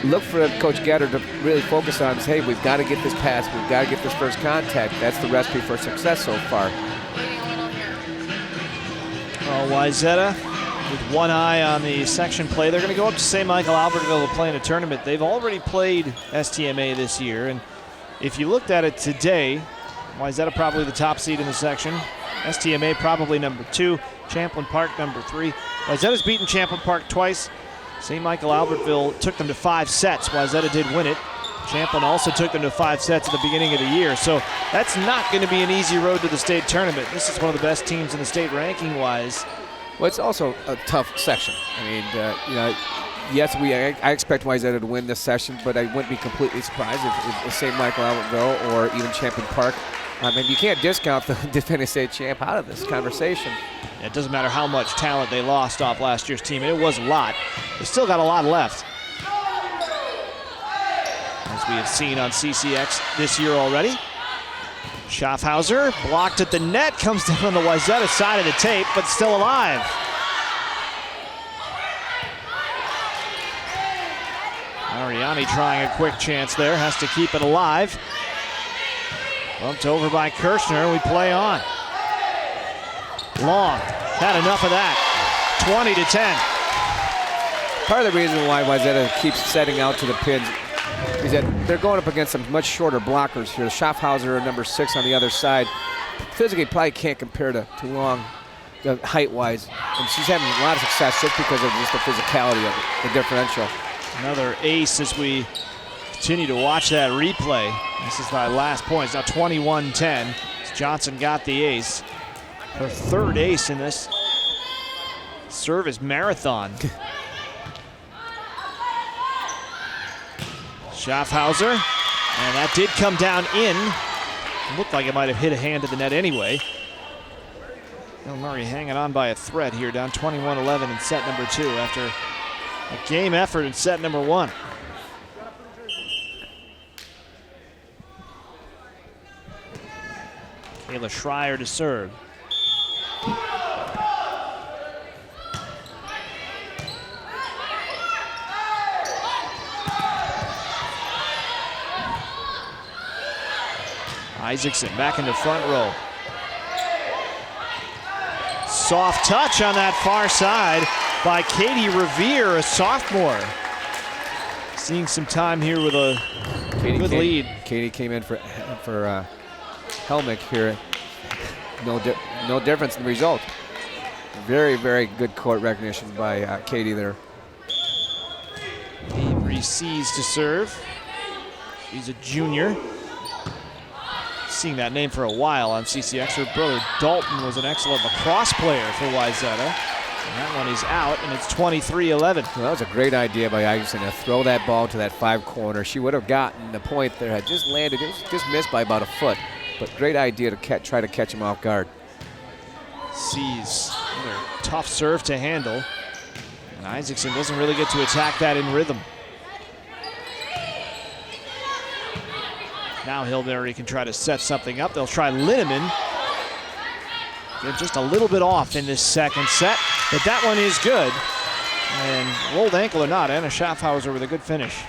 Look for Coach Gatter to really focus on, hey, we've got to get this pass, we've got to get this first contact. That's the recipe for success so far. Wayzata with one eye on the section play. They're going to go up to St. Michael Albertville to play in a tournament. They've already played STMA this year, and if you looked at it today, Wayzata probably the top seed in the section. STMA probably number 2, Champlin Park number 3. Wayzata's beaten Champlin Park twice. St. Michael Albertville took them to 5 sets. Wayzata did win it. Champlin also took them to 5 sets at the beginning of the year. So that's not going to be an easy road to the state tournament. This is one of the best teams in the state ranking-wise. Well, it's also a tough section. I mean, yes, I expect Wayzata to win this session, but I wouldn't be completely surprised if St. Michael Albertville or even Champlin Park. I mean, you can't discount the defending state champ out of this conversation. It doesn't matter how much talent they lost off last year's team. It was a lot. They still got a lot left. As we have seen on CCX this year already. Schaffhauser blocked at the net, comes down on the Wayzata side of the tape, but still alive. Ariani trying a quick chance there, has to keep it alive. Bumped over by Kirshner, we play on. Long, had enough of that. 20-10. Part of the reason why Wayzata keeps setting out to the pins is that they're going up against some much shorter blockers here. Schaffhauser, number 6 on the other side. Physically, probably can't compare to Long, height-wise. And she's having a lot of success just because of just the physicality of it, the differential. Another ace as we continue to watch that replay. This is my last point. It's now 21-10. Johnson got the ace. Her 3rd ace in this service marathon. Schaffhauser, and that did come down in. It looked like it might have hit a hand to the net anyway. Hill Murray hanging on by a thread here, down 21-11 in set number 2 after a game effort in set number 1. Kayla Schreier to serve. Isaacson back into front row. Soft touch on that far side by Katie Revere, a sophomore. Seeing some time here with a good lead. Katie came in for Helmick here. No difference in the result. Very, very good court recognition by Katie there. Avery Sees to serve. She's a junior. Seeing that name for a while on CCX. Her brother Dalton was an excellent lacrosse player for Wayzata. And that one is out, and it's 23-11. Well, that was a great idea by Isaacson to throw that ball to that 5 corner. She would have gotten the point there, had just landed. It was just missed by about a foot. But great idea to try to catch him off guard. Sees another tough serve to handle. And Isaacson doesn't really get to attack that in rhythm. Now Hillberry can try to set something up. They'll try Linneman. They're just a little bit off in this second set, but that one is good. And rolled ankle or not, Anna Schaffhauser with a good finish.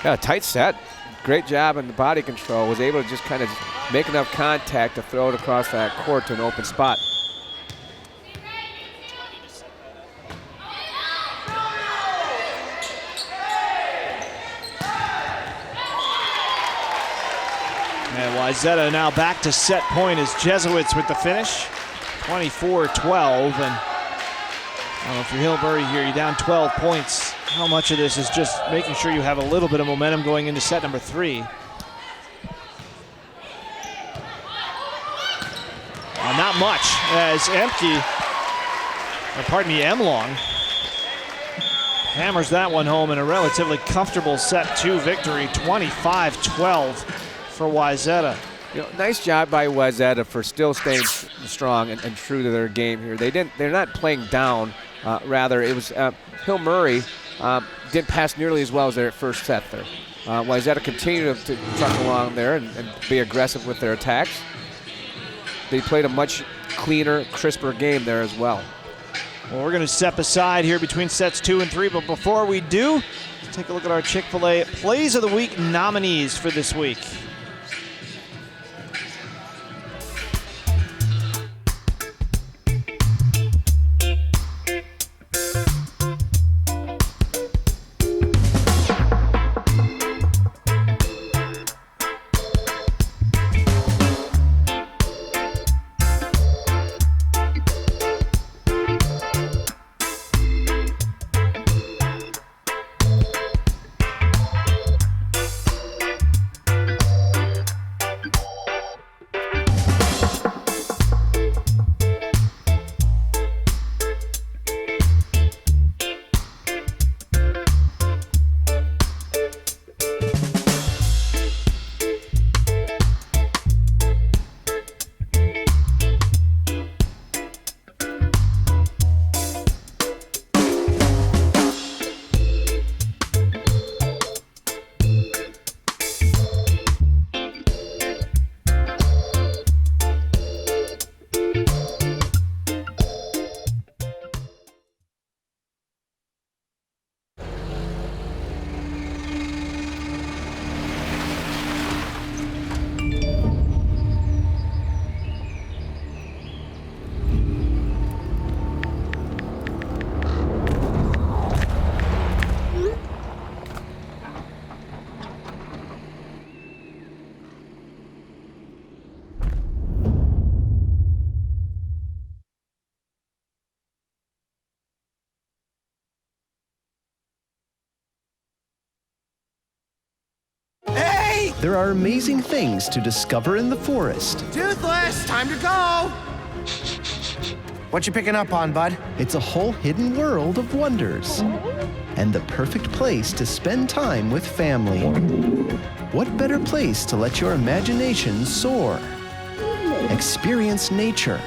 Yeah, tight set. Great job in the body control. Was able to just kind of make enough contact to throw it across that court to an open spot. And Wayzata now back to set point as Jesuits with the finish. 24-12, and I don't know if you're Hillberry here, you're down 12 points. How much of this is just making sure you have a little bit of momentum going into set number 3? Not much, as Emlong hammers that one home in a relatively comfortable set 2 victory, 25-12 for Wayzata. Nice job by Wayzata for still staying strong and true to their game here. They're not playing down. Rather, it was Hill Murray didn't pass nearly as well as their first set there. Wayzata continued to truck along there and be aggressive with their attacks. They played a much cleaner, crisper game there as well. Well, we're going to step aside here between sets 2 and 3, but before we do, let's take a look at our Chick-fil-A Plays of the Week nominees for this week. There are amazing things to discover in the forest. Toothless, time to go! What you picking up on, bud? It's a whole hidden world of wonders. And the perfect place to spend time with family. What better place to let your imagination soar? Experience nature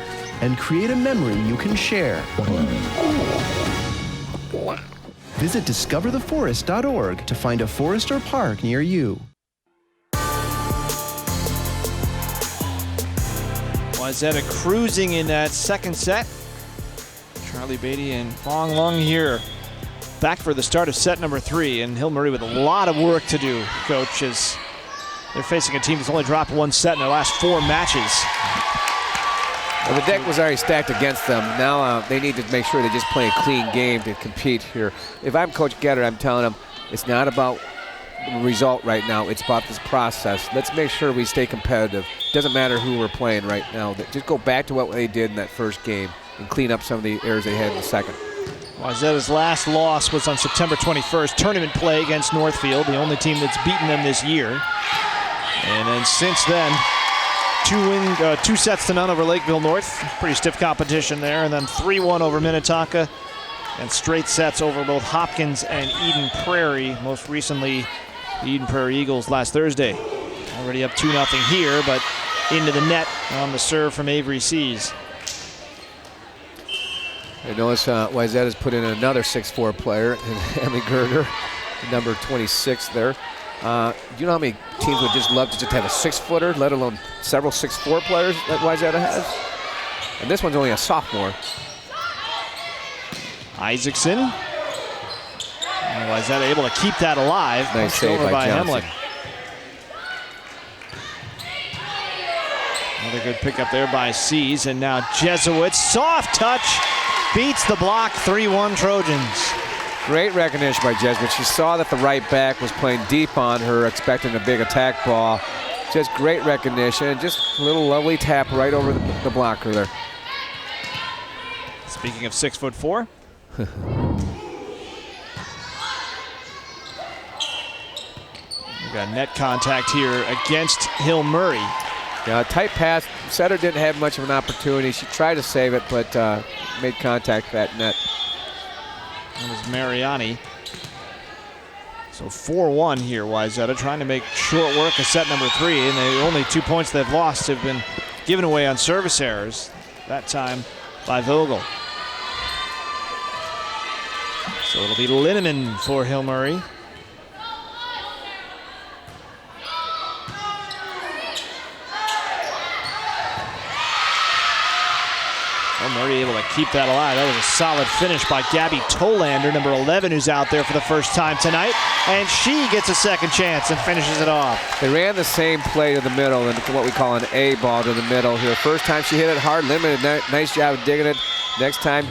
and create a memory you can share. Visit discovertheforest.org to find a forest or park near you. Wayzata cruising in that second set. Charlie Beatty and Fong Lung here back for the start of set number 3, and Hill Murray with a lot of work to do, Coach, as they're facing a team that's only dropped 1 set in their last 4 matches. Well, the deck was already stacked against them. Now they need to make sure they just play a clean game to compete here. If I'm Coach Getter, I'm telling them it's not about the result right now. It's about this process. Let's make sure we stay competitive. Doesn't matter who we're playing right now. Just go back to what they did in that first game and clean up some of the errors they had in the second. Wayzata's last loss was on September 21st, tournament play against Northfield, the only team that's beaten them this year. And then since then, 2 sets to none over Lakeville North. Pretty stiff competition there. And then 3-1 over Minnetonka. And straight sets over both Hopkins and Eden Prairie. Most recently, the Eden Prairie Eagles last Thursday. Already up 2-0 here, but into the net on the serve from Avery Seas. I notice Wayzata's put in another 6'4" player, Emily Gerger, number 26 there. Do you know how many teams would just love to just have a 6-footer, let alone several 6'4" players that Wayzata has? And this one's only a sophomore. Isaacson. And Wayzata able to keep that alive. Nice save by Johnson. Hemlick. Another good pickup there by Seas. And now Jesuits, soft touch, beats the block, 3-1 Trojans. Great recognition by Jesuit. She saw that the right back was playing deep on her, expecting a big attack ball. Just great recognition, and just a little lovely tap right over the blocker there. Speaking of 6'4". We got net contact here against Hill Murray. Yeah, tight pass. Setter didn't have much of an opportunity. She tried to save it, but made contact at net. That was Mariani. So 4-1 here, Wayzata trying to make short work of set number 3, and the only 2 points they've lost have been given away on service errors, that time by Vogel. So it'll be Linneman for Hill Murray. Murray able to keep that alive. That was a solid finish by Gabby Tolander, number 11, who's out there for the first time tonight. And she gets a second chance and finishes it off. They ran the same play to the middle and what we call an A ball to the middle here. First time she hit it hard, limited. Nice job of digging it. Next time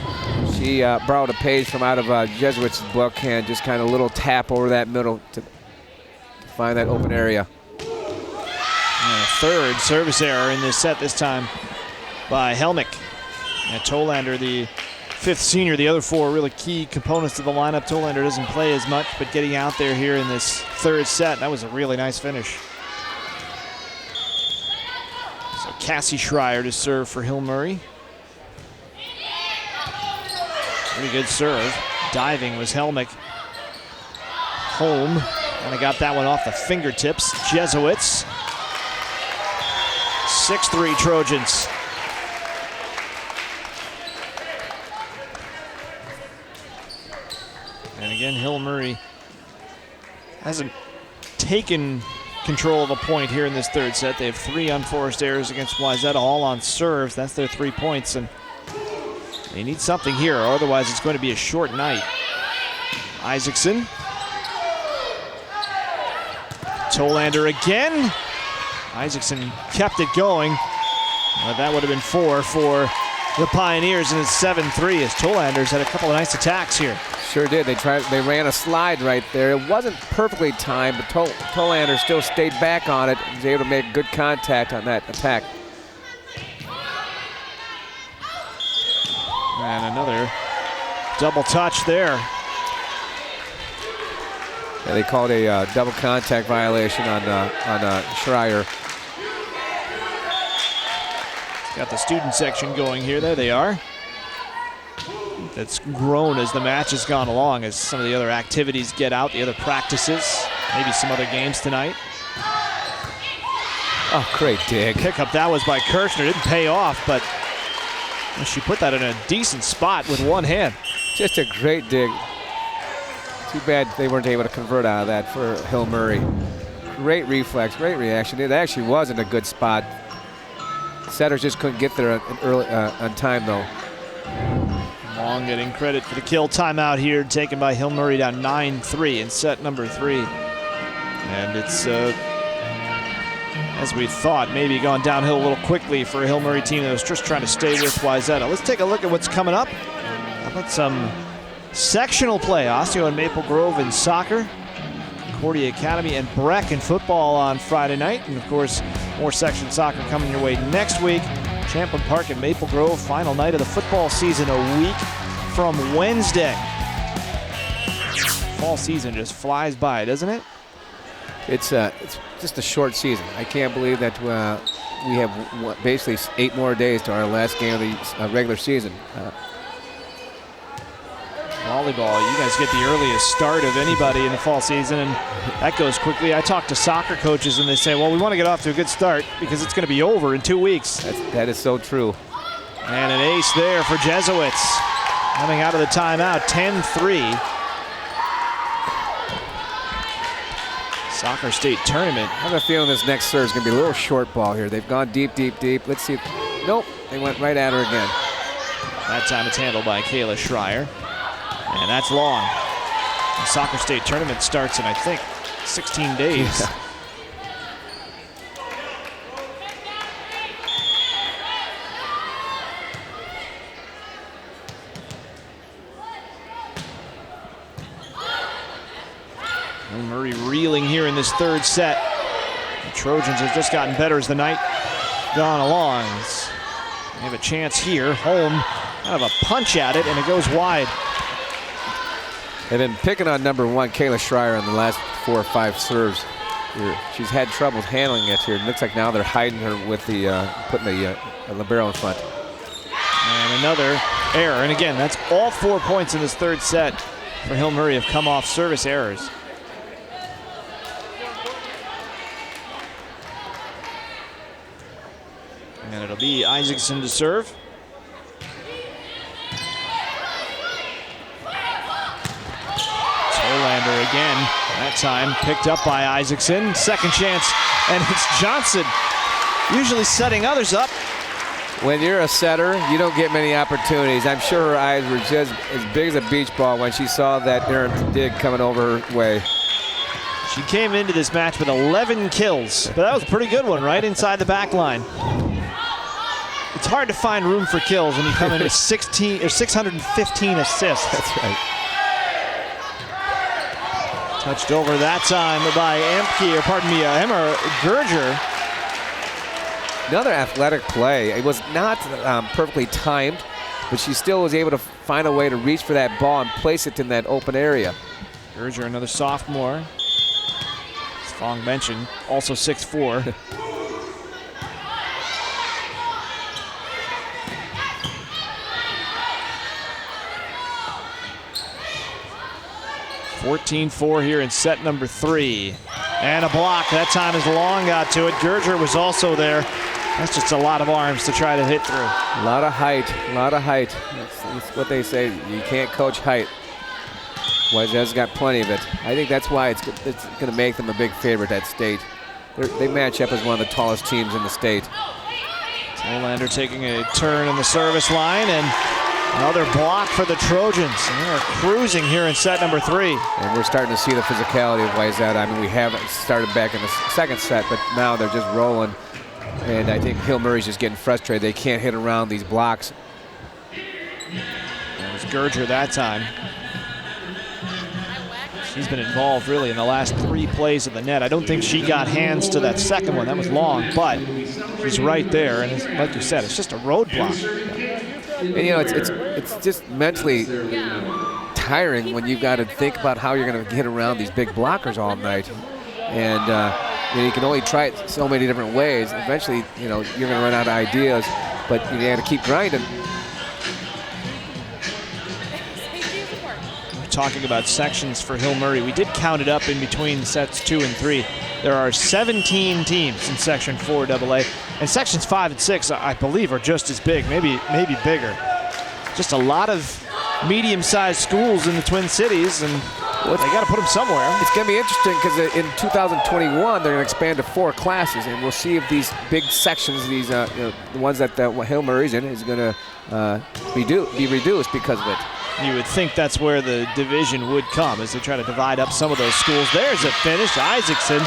she borrowed a page from out of Jesuit's book and just kind of a little tap over that middle to find that open area. And a third service error in this set, this time by Helmick. And Tolander, the 5th senior, the other 4 really key components to the lineup. Tolander doesn't play as much, but getting out there here in this third set, that was a really nice finish. So Cassie Schreier to serve for Hill Murray. Pretty good serve. Diving was Helmick. Home, and I got that one off the fingertips. Jesuits. 6-3 Trojans. And again, Hill Murray hasn't taken control of a point here in this third set. They have 3 unforced errors against Wayzata, all on serves. That's their 3 points, and they need something here, or otherwise it's going to be a short night. Isaacson. Tolander again. Isaacson kept it going. Well, that would have been 4 for the Pioneers, and it's 7-3 as Tolander's had a couple of nice attacks here. Sure did. They ran a slide right there. It wasn't perfectly timed, but Tolander still stayed back on it and was able to make good contact on that attack. And another double touch there. Yeah, they called a double contact violation on Schreier. Got the student section going here. There they are. That's grown as the match has gone along, as some of the other activities get out, the other practices, maybe some other games tonight. Oh, great dig. Pickup, that was by Kirchner. Didn't pay off, but Well, she put that in a decent spot with one hand. Just a great dig. Too bad they weren't able to convert out of that for Hill Murray. Great reflex, great reaction. It actually was in a good spot. Setters just couldn't get there on time, though. Long getting credit for the kill. Timeout here taken by Hill Murray, down 9-3 in set number 3. And it's, as we thought, maybe gone downhill a little quickly for a Hill Murray team that was just trying to stay with Wayzata. Let's take a look at what's coming up. How about some sectional play? Osseo and Maple Grove in soccer, Concordia Academy and Breck in football on Friday night. And, of course, more section soccer coming your way next week. Champlin Park and Maple Grove, final night of the football season a week from Wednesday. Fall season just flies by, doesn't it? It's just a short season. I can't believe that we have basically 8 more days to our last game of the regular season. Volleyball, you guys get the earliest start of anybody in the fall season, and that goes quickly. I talk to soccer coaches, and they say, well, we want to get off to a good start because it's going to be over in 2 weeks. That is so true. And an ace there for Jesuits. Coming out of the timeout, 10-3. Soccer state tournament. I have a feeling this next serve is going to be a little short ball here. They've gone deep, deep, deep. Let's see. Nope, they went right at her again. That time it's handled by Kayla Schreier. And that's long. The soccer state tournament starts in, I think, 16 days. Yeah. Murray reeling here in this third set. The Trojans have just gotten better as the night gone along. They have a chance here. Holm kind of a punch at it, and it goes wide. They've been picking on number 1, Kayla Schreier, in the last 4 or 5 serves here. She's had trouble handling it here. It looks like now they're hiding her with the putting the libero in front. And another error. And again, that's all 4 points in this third set for Hill Murray have come off service errors. And it'll be Isaacson to serve. Olander again, that time picked up by Isaacson. Second chance, and it's Johnson, usually setting others up. When you're a setter, you don't get many opportunities. I'm sure her eyes were just as big as a beach ball when she saw that errant dig coming over her way. She came into this match with 11 kills, but that was a pretty good one, right inside the back line. It's hard to find room for kills when you come in with 615 assists. That's right. Touched over that time by Emma Gerger. Another athletic play. It was not perfectly timed, but she still was able to find a way to reach for that ball and place it in that open area. Gerger, another sophomore. As Fong mentioned, also 6'4". 14-4 here in set number 3. And a block. That time as Long got to it. Gerger was also there. That's just a lot of arms to try to hit through. A lot of height, a lot of height. That's what they say. You can't coach height. Wayzata's got plenty of it. I think that's why it's going to make them a big favorite at state. They match up as one of the tallest teams in the state. Olander taking a turn in the service line, and another block for the Trojans. And they're cruising here in set number 3. And we're starting to see the physicality of Wayzata. I mean, we haven't started back in the second set, but now they're just rolling. And I think Hill Murray's just getting frustrated. They can't hit around these blocks. It was Gerger that time. She's been involved really in the last 3 plays of the net. I don't think she got hands to that second one. That was Long, but she's right there. And it's, like you said, it's just a roadblock. And you know, it's just mentally tiring when you've got to think about how you're going to get around these big blockers all night. And you know, you can only try it so many different ways. Eventually, you know, you're going to run out of ideas, but you got to keep grinding. Talking about sections for Hill Murray, we did count it up in between sets 2 and 3. There are 17 teams in section 4AA. And sections 5 and 6, I believe, are just as big, maybe bigger. Just a lot of medium-sized schools in the Twin Cities, and they got to put them somewhere. It's going to be interesting because in 2021 they're going to expand to 4 classes, and we'll see if these big sections, these the ones that Hill Murray's in, is going to be reduced because of it. You would think that's where the division would come as they try to divide up some of those schools. There's a finish. Isaacson,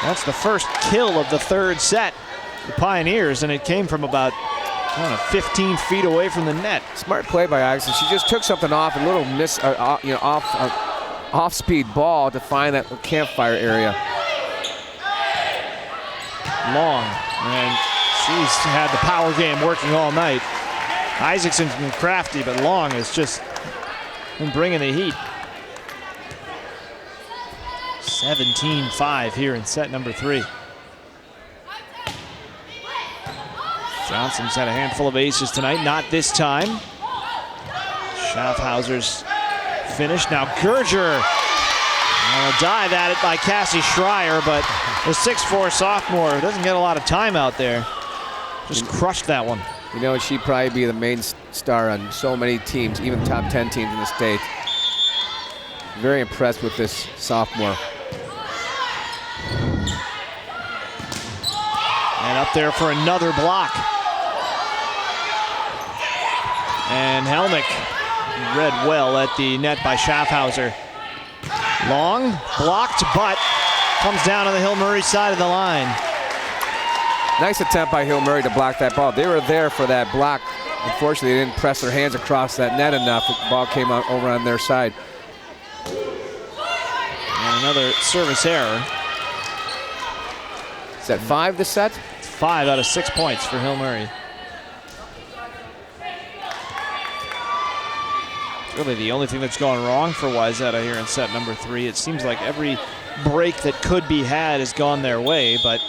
that's the first kill of the 3rd set. The Pioneers, and it came from about 15 feet away from the net. Smart play by Isaacson. She just took something off, a little off-speed ball to find that campfire area. Long, and she's had the power game working all night. Isaacson's been crafty, but Long has just been bringing the heat. 17-5 here in set number 3. Johnson's had a handful of aces tonight, not this time. Schaffhauser's finish. Now Gerger. A dive at it by Cassie Schreier, but the 6'4" sophomore doesn't get a lot of time out there. Just crushed that one. You know, she'd probably be the main star on so many teams, even top 10 teams in the state. Very impressed with this sophomore. And up there for another block. And Helmick read well at the net by Schaffhauser. Long, blocked, but comes down on the Hill Murray side of the line. Nice attempt by Hill Murray to block that ball. They were there for that block. Unfortunately, they didn't press their hands across that net enough. The ball came out over on their side. And another service error. Is that 5 this set? 5 out of 6 points for Hill Murray. Really the only thing that's gone wrong for Wayzata here in set number 3. It seems like every break that could be had has gone their way, but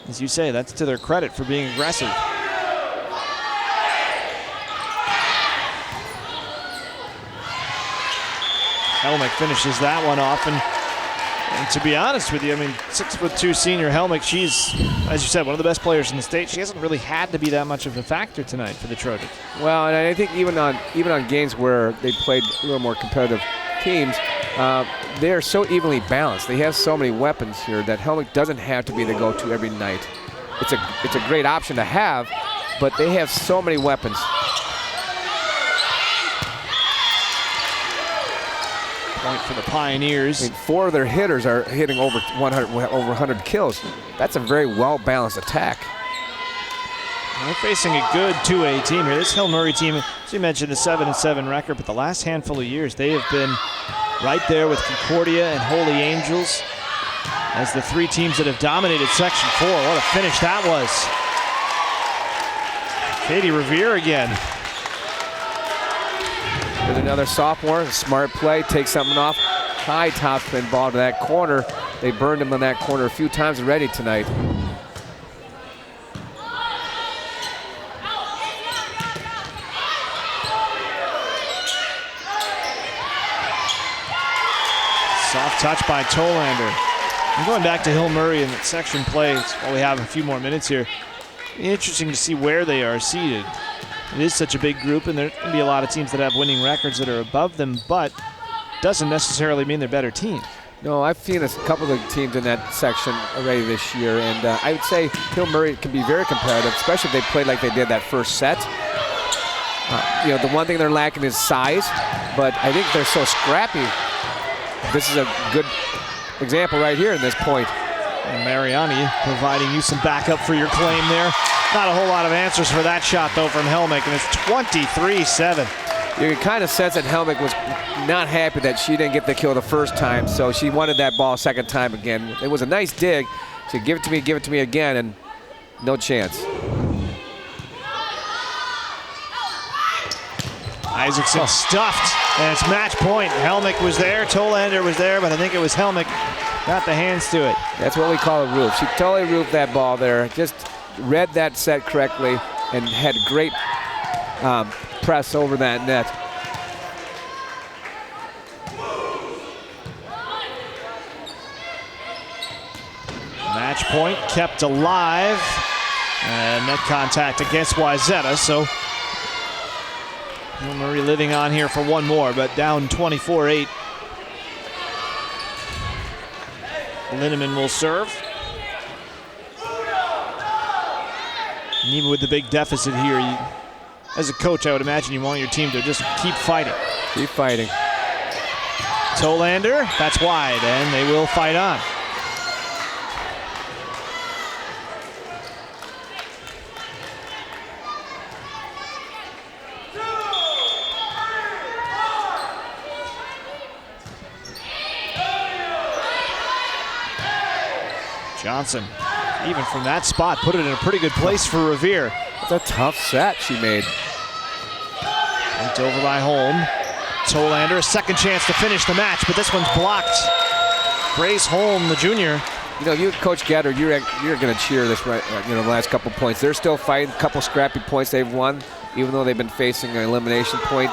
as you say, that's to their credit for being aggressive. Helmick finishes that one off, and to be honest with you, I mean, 6'2" senior Helmick, she's, as you said, one of the best players in the state. She hasn't really had to be that much of a factor tonight for the Trojans. Well, and I think even on games where they played a little more competitive teams, they are so evenly balanced. They have so many weapons here that Helmick doesn't have to be the go-to every night. It's a great option to have, but they have so many weapons. Point for the Pioneers. I mean, 4 of their hitters are hitting over 100 kills. That's a very well-balanced attack. They're facing a good 2A team here. This Hill Murray team, as you mentioned, the 7-7 record, but the last handful of years, they have been right there with Concordia and Holy Angels as the 3 teams that have dominated Section 4. What a finish that was. Katie Revere again. There's another sophomore, a smart play, takes something off. High topspin ball to that corner. They burned him in that corner a few times already tonight. Soft touch by Tolander. I'm going back to Hill Murray in that section play while we have a few more minutes here. Interesting to see where they are seated. It is such a big group, and there can be a lot of teams that have winning records that are above them, but doesn't necessarily mean they're better teams. No, I've seen a couple of teams in that section already this year, and I would say Hill Murray can be very competitive, especially if they play like they did that first set. You know, the one thing they're lacking is size, but I think they're so scrappy. This is a good example right here in this point. And Mariani providing you some backup for your claim there. Not a whole lot of answers for that shot, though, from Helmick, and it's 23-7. You can kind of sense that Helmick was not happy that she didn't get the kill the first time, so she wanted that ball a second time again. It was a nice dig. She said, give it to me again, and no chance. Isaacson stuffed, and it's match point. Helmick was there, Tolander was there, but I think it was Helmick got the hands to it. That's what we call a roof. She totally roofed that ball there. Just read that set correctly and had great press over that net. Match point kept alive And net contact against Wayzata, so Hill Murray living on here for one more, but down 24-8. Linneman will serve. And even with the big deficit here, as a coach, I would imagine you want your team to just keep fighting. Keep fighting. Tolander, that's wide, and they will fight on. Johnson, even from that spot, put it in a pretty good place for Revere. It's a tough set she made. Linked over by Holm. Tolander, a second chance to finish the match, but this one's blocked. Grace Holm, the junior. You know, you, Coach Gatter, you're going to cheer this right. The last couple points. They're still fighting. A couple scrappy points they've won, even though they've been facing an elimination point.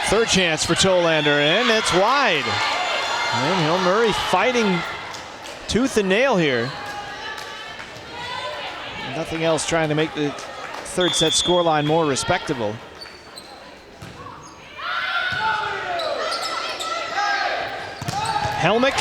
Third chance for Tolander, and it's wide. And Hill Murray fighting tooth and nail here. Nothing else trying to make the third set scoreline more respectable. Helmick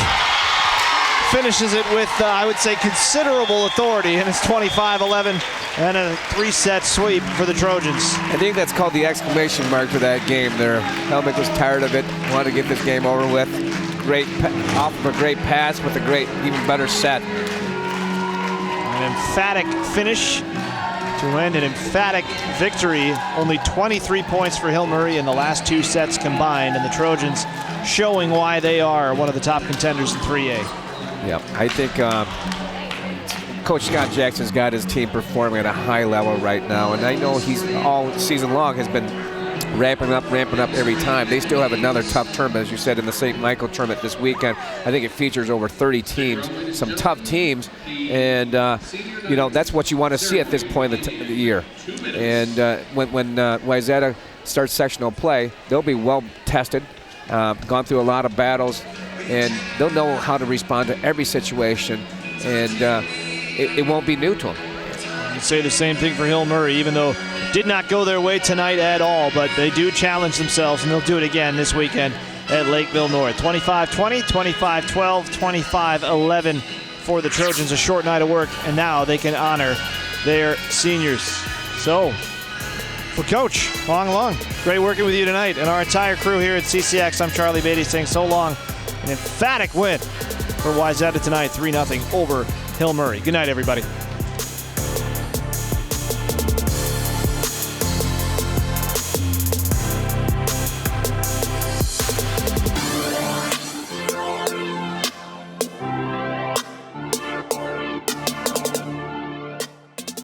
finishes it with, I would say, considerable authority, and it's 25-11 and a three-set sweep for the Trojans. I think that's called the exclamation mark for that game there. Helmick was tired of it, wanted to get this game over with. Off of a great pass with a great, even better set. An emphatic finish to end an emphatic victory. Only 23 points for Hill Murray in the last two sets combined, and the Trojans showing why they are one of the top contenders in 3A. Yep, I think Coach Scott Jackson's got his team performing at a high level right now, and I know he's all season long has been ramping up every time. They still have another tough tournament, as you said, in the St. Michael tournament this weekend. I think it features over 30 teams, some tough teams, and that's what you want to see at this point of the year. And when Wayzata starts sectional play, they'll be well tested, gone through a lot of battles, and they'll know how to respond to every situation, and it won't be new to them. You can say the same thing for Hill Murray, even though it did not go their way tonight at all, but they do challenge themselves, and they'll do it again this weekend at Lakeville North. 25-20, 25-12, 25-11 for the Trojans. A short night of work, and now they can honor their seniors. So, for Coach, long. Great working with you tonight, and our entire crew here at CCX. I'm Charlie Beatty saying so long. An emphatic win for Wayzata tonight, 3-0 over Hill Murray. Good night, everybody.